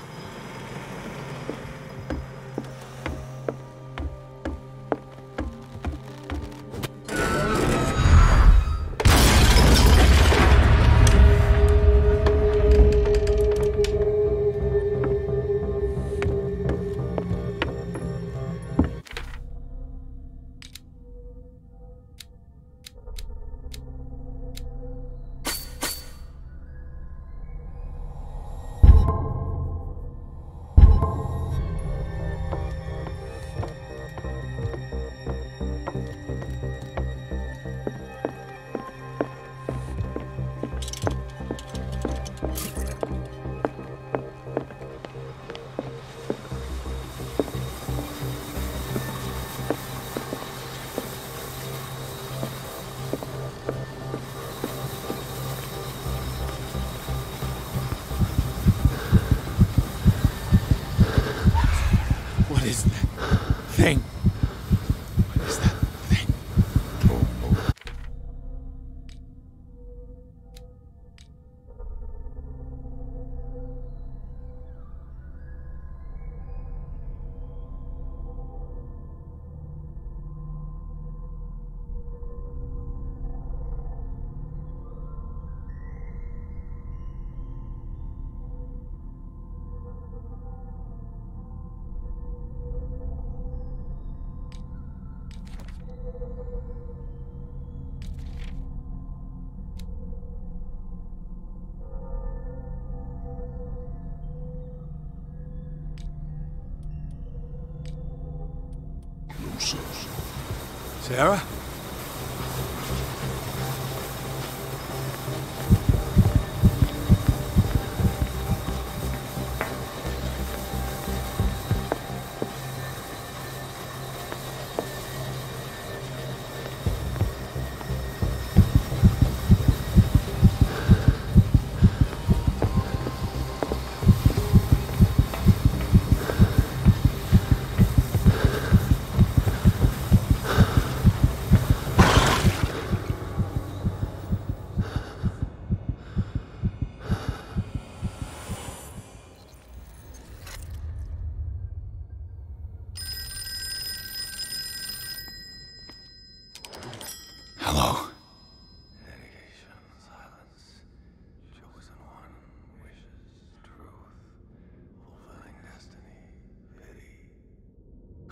Sarah?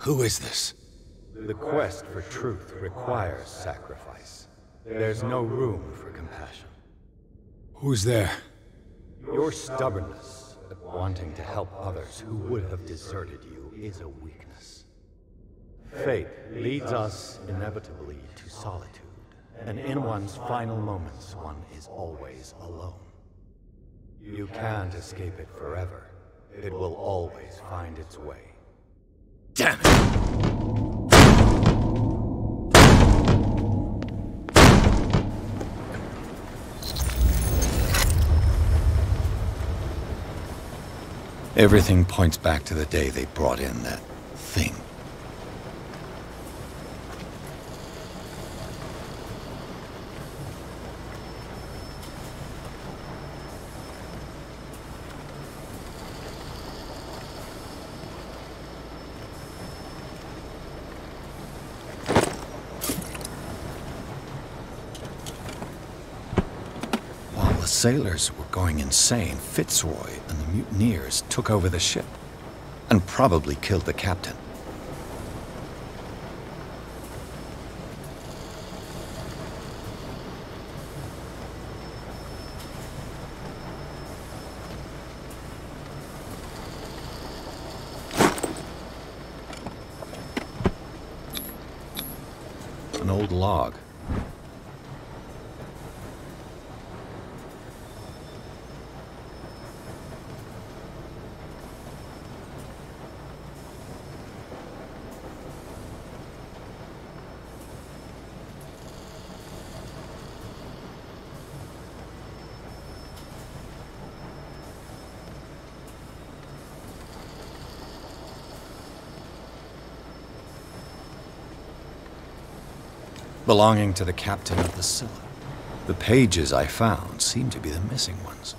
Who is this? The quest for truth requires sacrifice. There's no room for compassion. Who's there? Your stubbornness at wanting to help others who would have deserted you is a weakness. Fate leads us inevitably to solitude, and in one's final moments, one is always alone. You can't escape it forever. It will always find its way. Damn it! Everything points back to the day they brought in that thing. The sailors were going insane. Fitzroy and the mutineers took over the ship and probably killed the captain. An old log. Belonging to the captain of the Scylla. The pages I found seem to be the missing ones.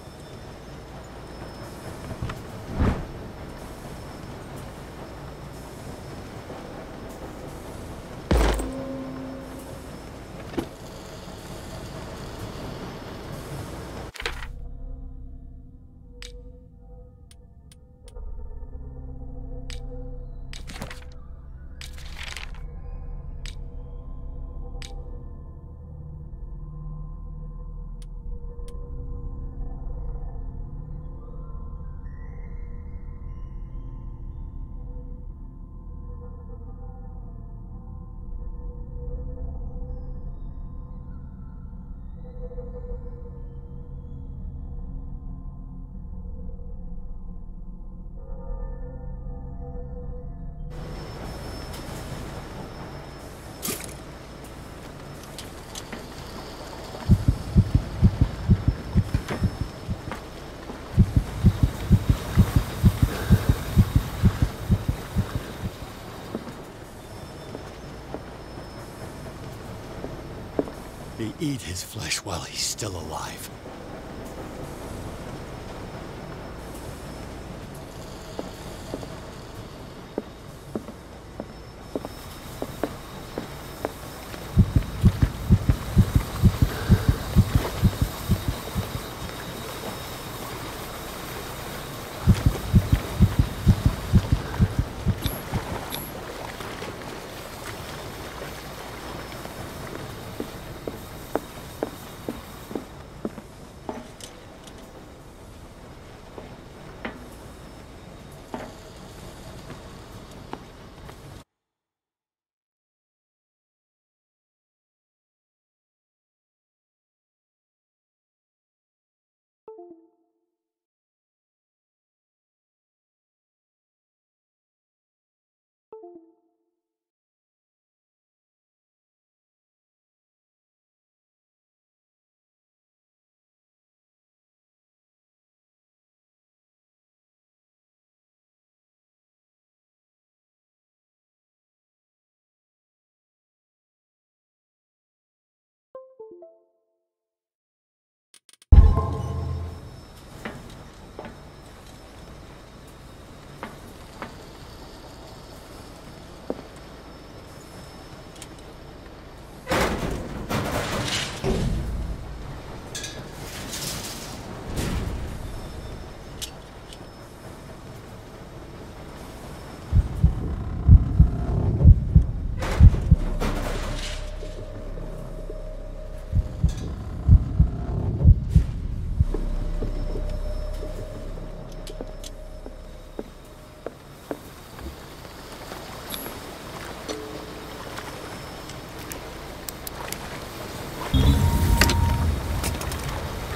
They eat his flesh while he's still alive.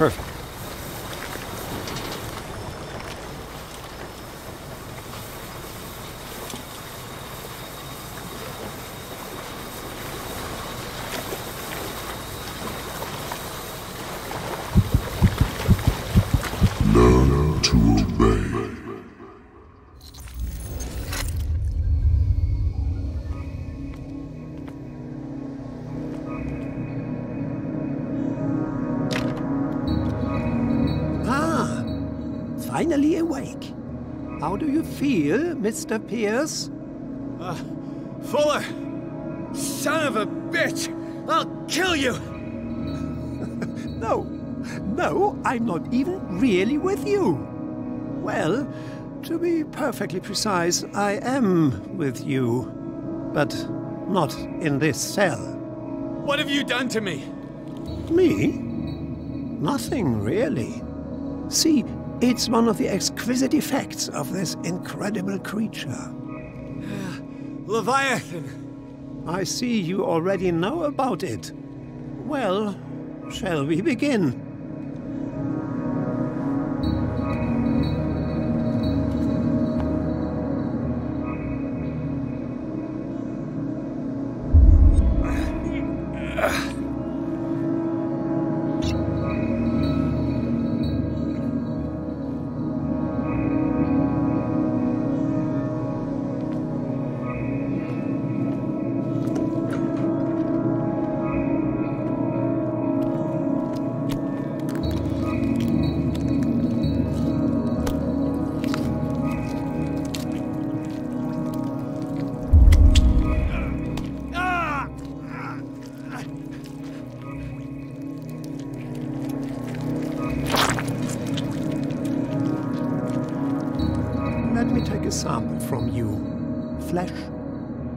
Perfect. Learn to obey. Finally awake. How do you feel, Mr. Pierce? Fuller! Son of a bitch! I'll kill you! No, I'm not even really with you. Well, to be perfectly precise, I am with you. But not in this cell. What have you done to me? Me? Nothing, really. See, it's one of the exquisite effects of this incredible creature. Leviathan! I see you already know about it. Well, shall we begin? Sample from you. Flesh,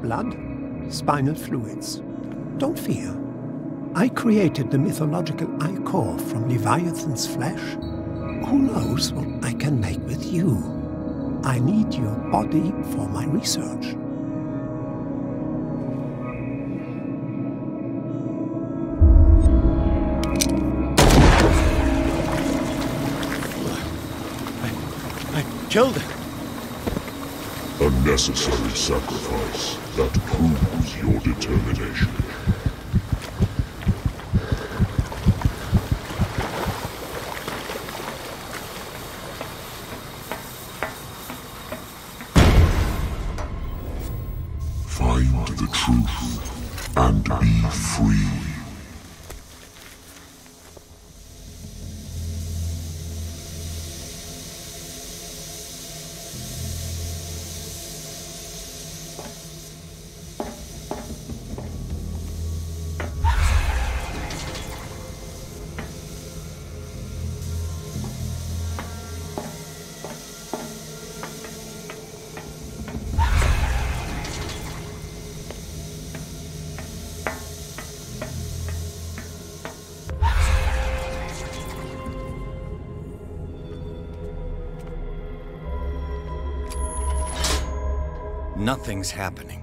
blood, spinal fluids. Don't fear. I created the mythological ichor from Leviathan's flesh. Who knows what I can make with you? I need your body for my research. I killed it. A necessary sacrifice that proves your determination. Find the truth and be free. Nothing's happening.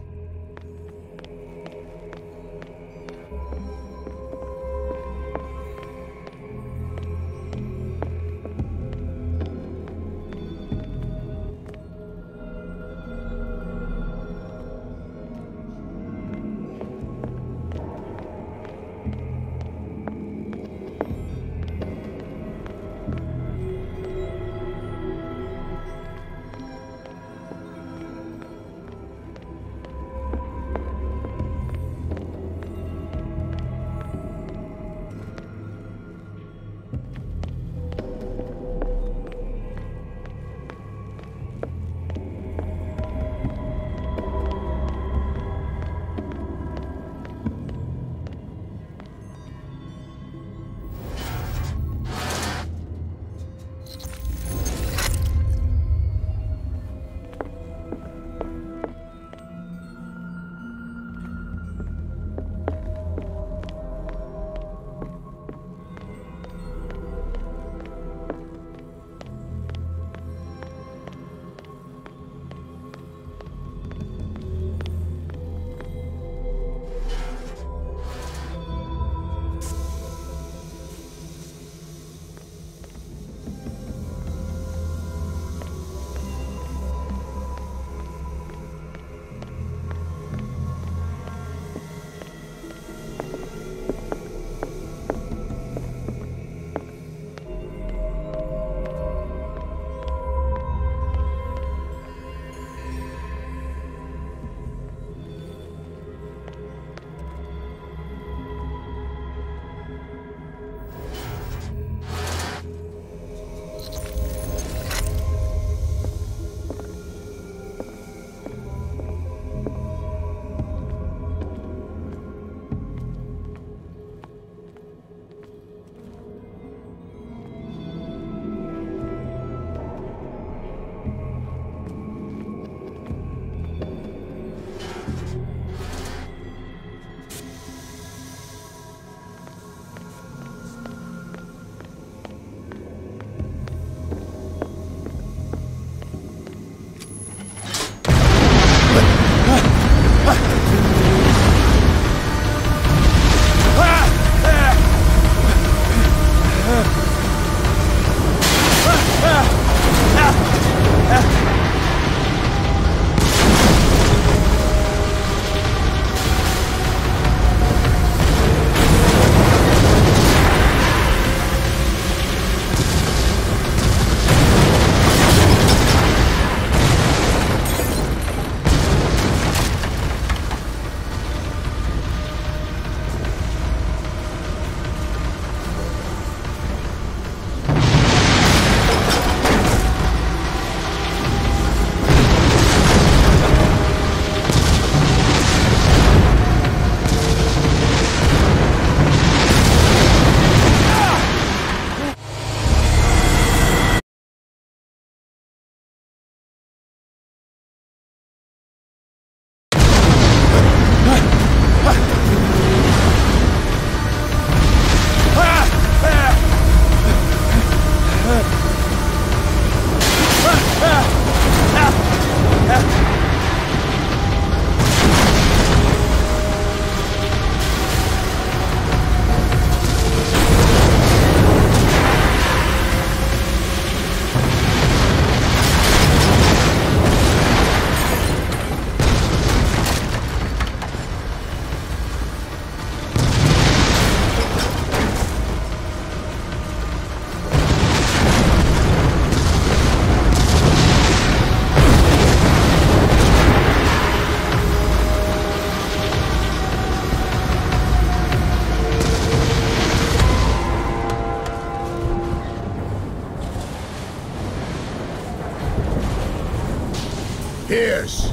Pierce!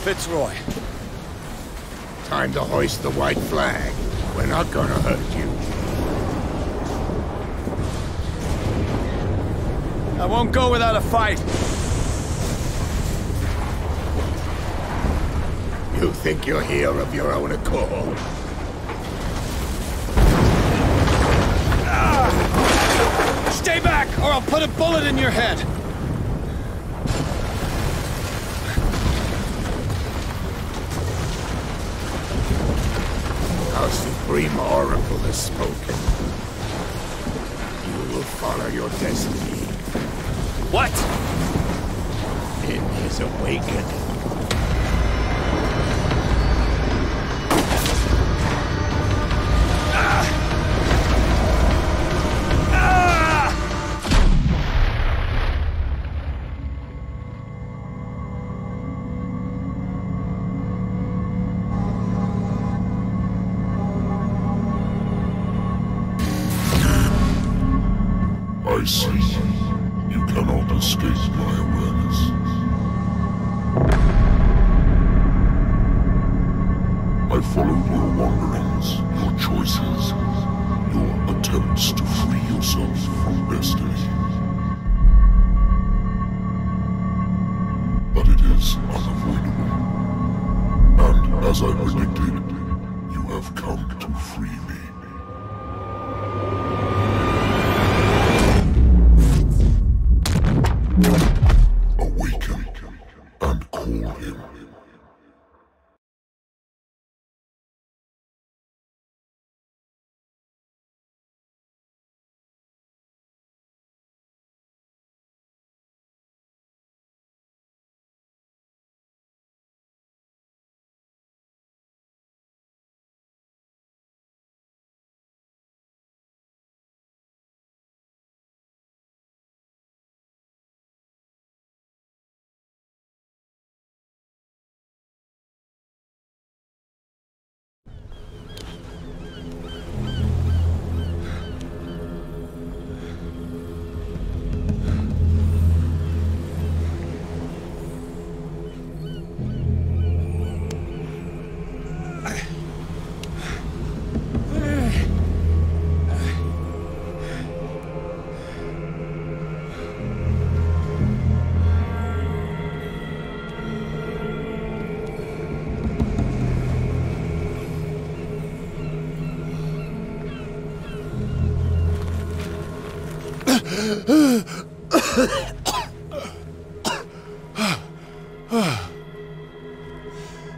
Fitzroy. Time to hoist the white flag. We're not gonna hurt you. I won't go without a fight. You think you're here of your own accord? Stay back, or I'll put a bullet in your head! Our Supreme Oracle has spoken. You will follow your destiny. What? In his awakening. I see. You cannot escape my awareness. I followed your wanderings, your choices, your attempts to free yourself from destiny. But it is unavoidable. And as I predicted, you have come to free me. Awaken and call him.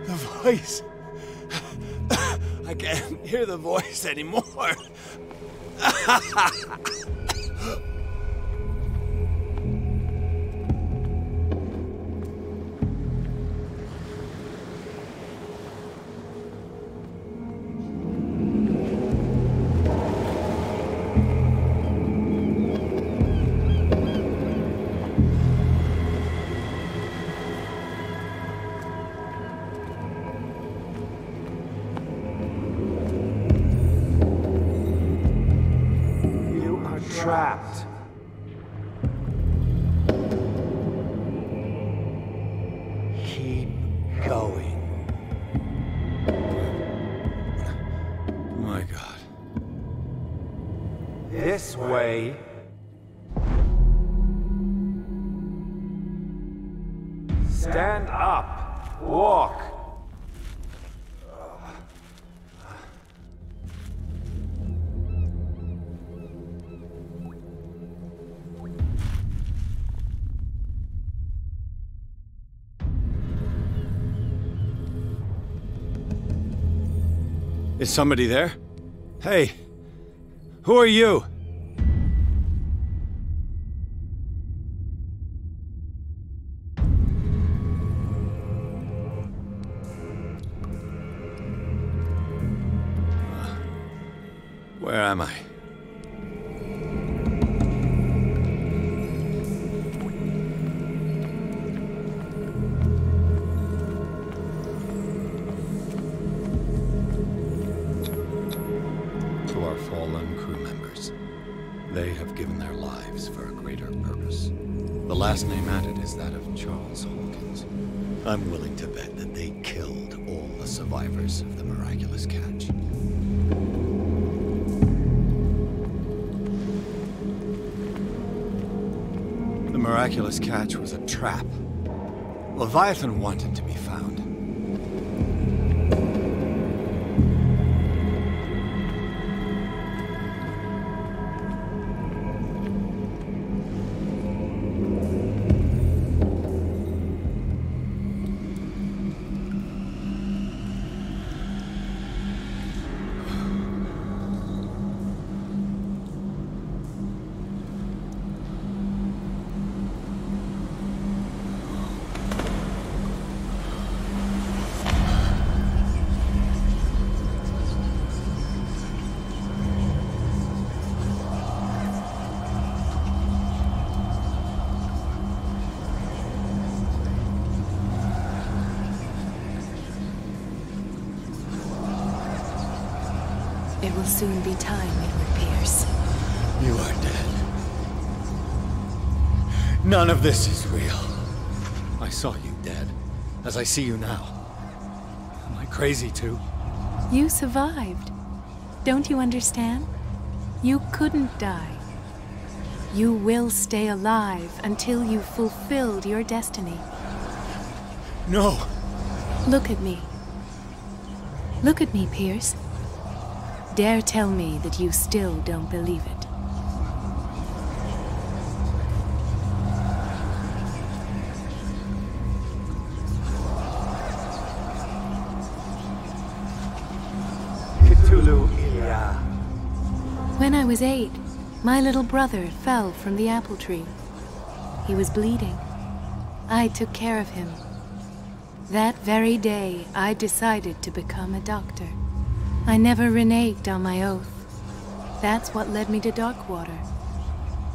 The voice. I can't hear the voice anymore. Trapped. Keep going. My God. This way. Stand up. Walk. Is somebody there? Hey, who are you? Where am I? they have given their lives for a greater purpose. The last name added is that of Charles Hawkins. I'm willing to bet that they killed all the survivors of the miraculous catch. The miraculous catch was a trap. Leviathan wanted to be found. It will soon be time, Edward Pierce. You are dead. None of this is real. I saw you dead, as I see you now. Am I crazy too? You survived. Don't you understand? You couldn't die. You will stay alive until you've fulfilled your destiny. No! Look at me. Look at me, Pierce. Dare tell me that you still don't believe it. Cthulhu Ilia. When I was 8, my little brother fell from the apple tree. He was bleeding. I took care of him. That very day, I decided to become a doctor. I never reneged on my oath. That's what led me to Darkwater.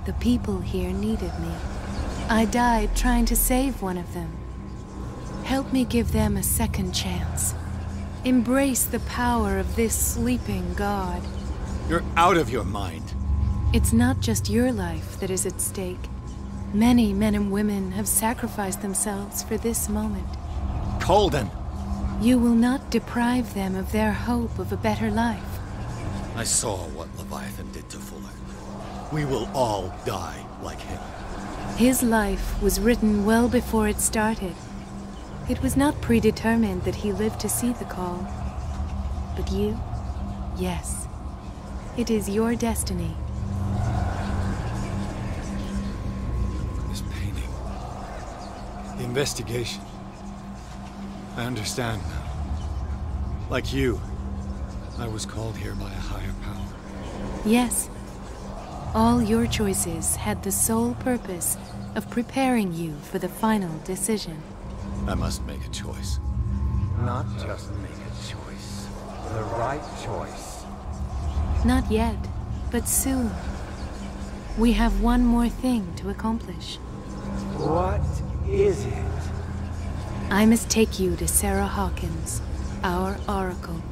The people here needed me. I died trying to save one of them. Help me give them a second chance. Embrace the power of this sleeping god. You're out of your mind. It's not just your life that is at stake. Many men and women have sacrificed themselves for this moment. Colden! You will not deprive them of their hope of a better life. I saw what Leviathan did to Fuller. We will all die like him. His life was written well before it started. It was not predetermined that he lived to see the call. But you, yes. It is your destiny. This painting. The investigation. I understand now. Like you, I was called here by a higher power. Yes. All your choices had the sole purpose of preparing you for the final decision. I must make a choice. Not just make a choice. The right choice. Not yet, but soon. We have one more thing to accomplish. What is it? I must take you to Sarah Hawkins, our oracle.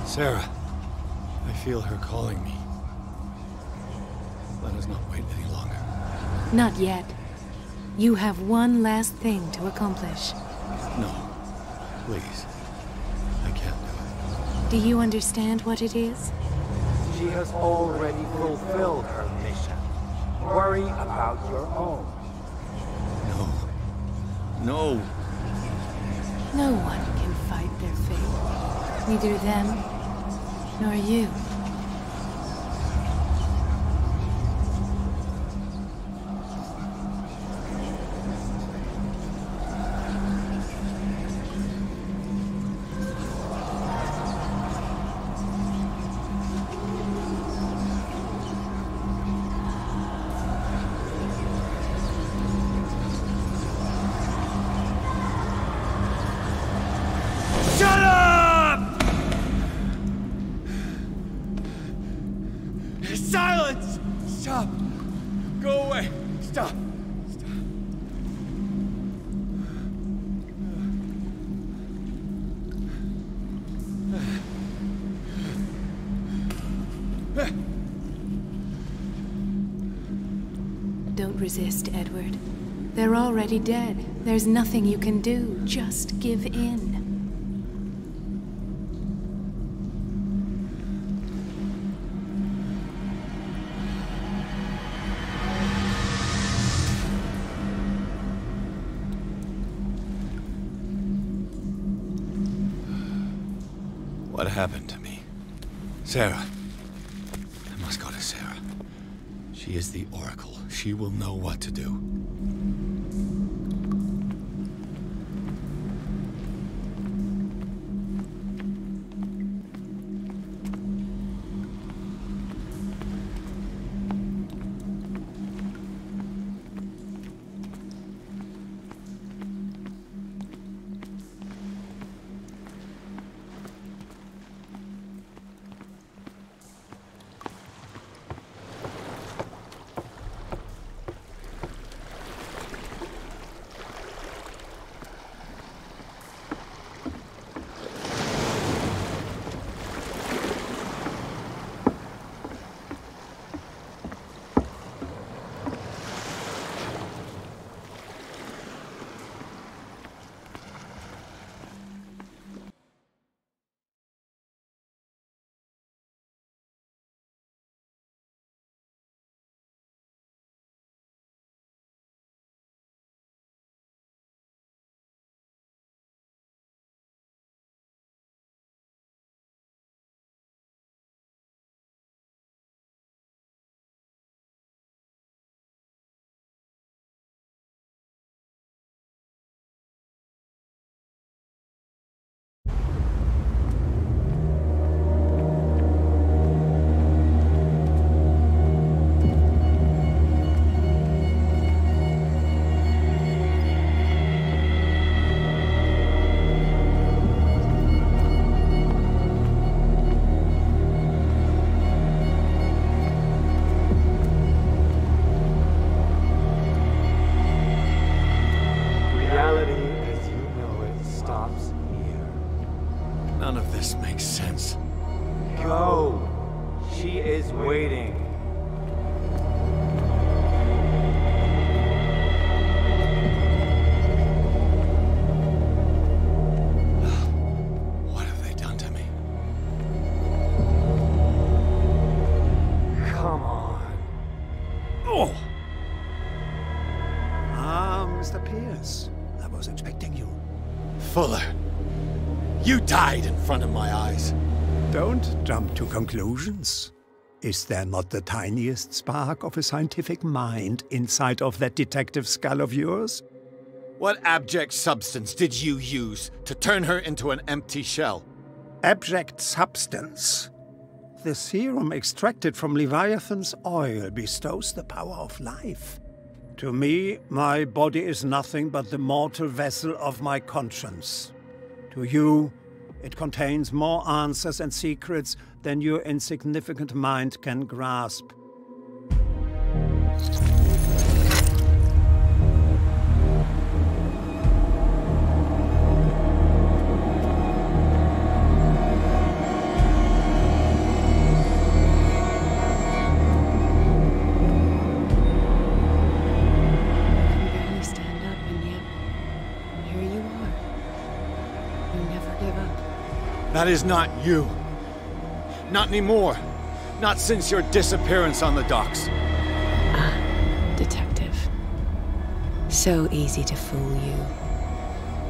Sarah, I feel her calling me. Let us not wait any longer. Not yet. You have one last thing to accomplish. No, please. I can't do it. Do you understand what it is? She has already fulfilled her mission. Worry about your own. No. No. No one can fight their fate. Neither them, nor you. Silence! Stop! Go away! Stop! Stop! Don't resist, Edward. They're already dead. There's nothing you can do. Just give in. What happened to me? Sarah. I must go to Sarah. She is the Oracle. She will know what to do. Fuller, you died in front of my eyes. Don't jump to conclusions. Is there not the tiniest spark of a scientific mind inside of that detective skull of yours? What abject substance did you use to turn her into an empty shell? Abject substance? The serum extracted from Leviathan's oil bestows the power of life. To me, my body is nothing but the mortal vessel of my conscience. To you, it contains more answers and secrets than your insignificant mind can grasp. That is not you. Not anymore. Not since your disappearance on the docks. Ah, detective. So easy to fool you.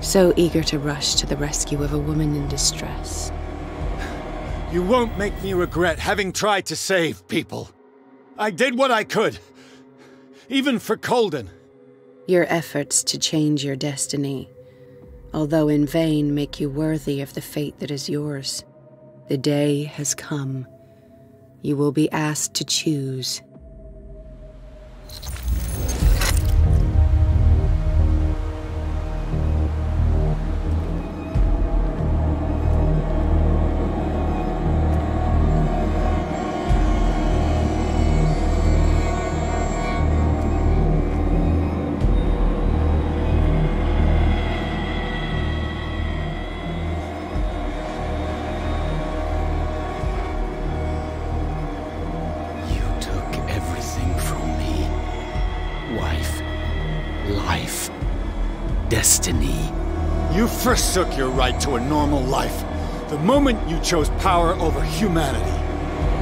So eager to rush to the rescue of a woman in distress. You won't make me regret having tried to save people. I did what I could. Even for Colden. Your efforts to change your destiny, although in vain, make you worthy of the fate that is yours. The day has come. You will be asked to choose. You took forsook your right to a normal life the moment you chose power over humanity.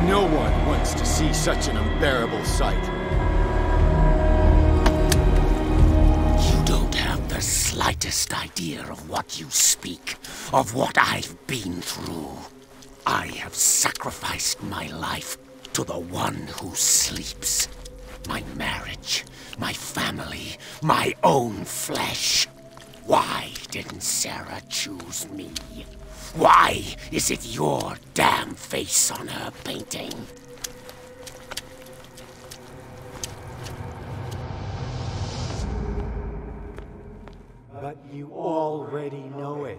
No one wants to see such an unbearable sight. You don't have the slightest idea of what you speak, of what I've been through. I have sacrificed my life to the one who sleeps. My marriage, my family, my own flesh. Why didn't Sarah choose me? Why is it your damn face on her painting? But you already know it.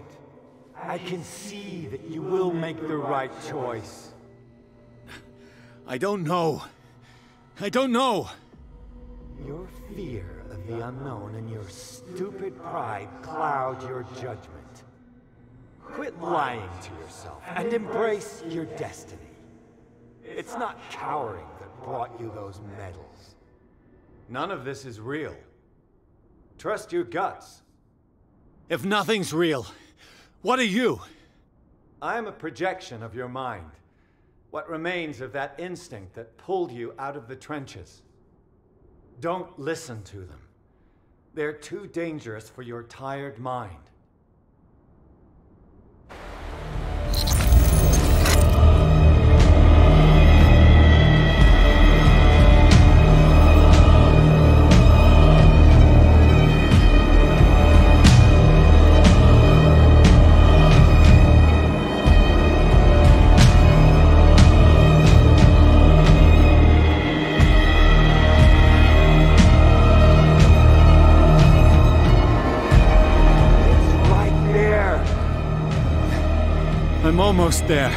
I can see that you will make the right choice. I don't know. I don't know. Your fear of the unknown and your stupid pride cloud your judgment. Quit lying to yourself and embrace your destiny. It's not cowering that brought you those medals. None of this is real. Trust your guts. If nothing's real, what are you? I am a projection of your mind. What remains of that instinct that pulled you out of the trenches. Don't listen to them. They're too dangerous for your tired mind. I'm almost there.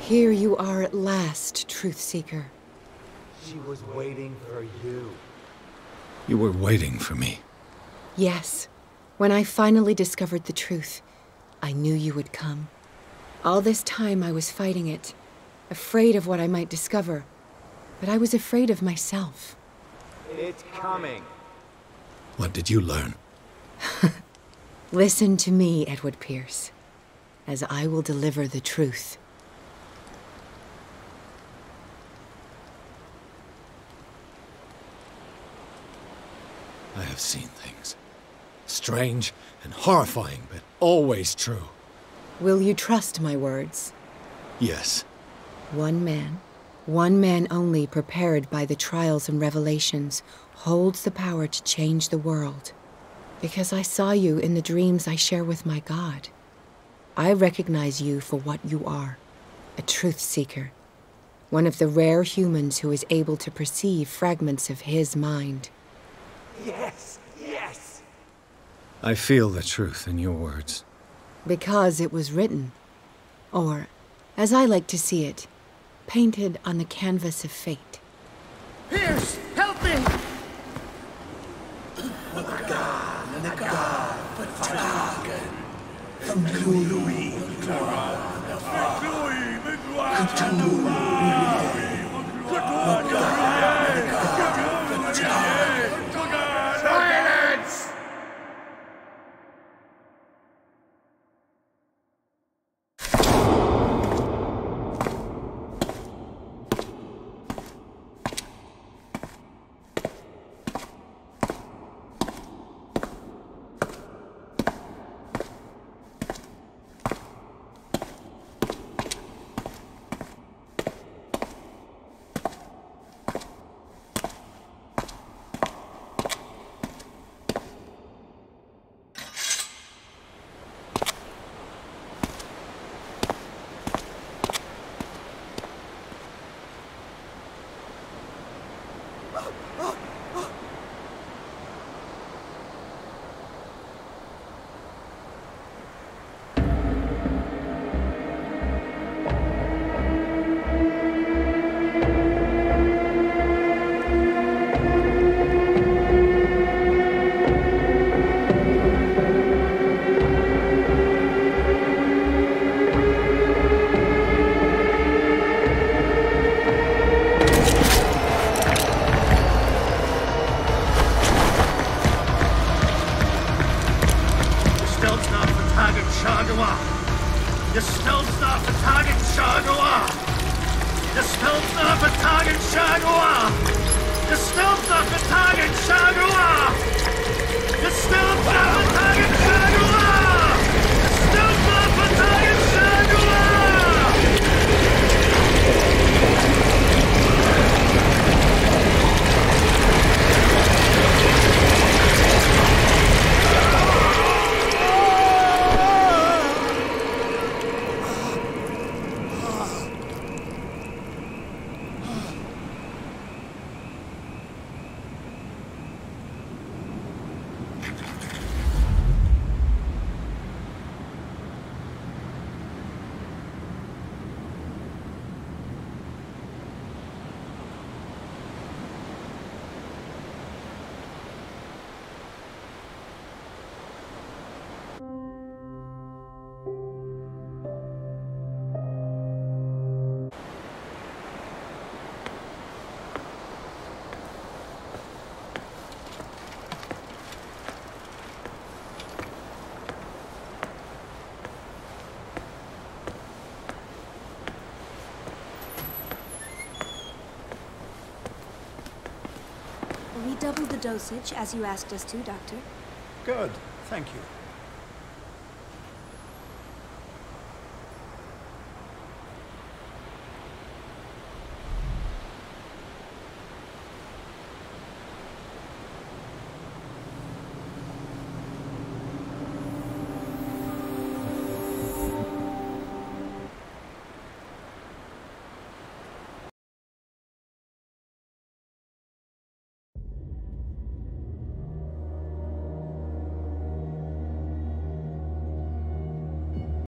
Here you are at last, Truth Seeker. She was waiting for you. You were waiting for me. Yes. When I finally discovered the truth, I knew you would come. All this time I was fighting it, afraid of what I might discover, but I was afraid of myself. It's coming. What did you learn? Listen to me, Edward Pierce, as I will deliver the truth. I have seen things. Strange and horrifying, but always true. Will you trust my words? Yes. One man only prepared by the trials and revelations, holds the power to change the world. Because I saw you in the dreams I share with my God. I recognize you for what you are, a truth seeker. One of the rare humans who is able to perceive fragments of his mind. Yes, yes! I feel the truth in your words. Because it was written. Or, as I like to see it, painted on the canvas of fate. Pierce, help me! The god, but forgotten. Cthulhu, silence! Shagawa! You still stop attacking Shagawa! You still stop attacking Shagawa! You still stop attacking Shagawa! You still stop attacking Shagawa! You still stop attacking Shagawa! We doubled the dosage, as you asked us to, Doctor. Good, thank you.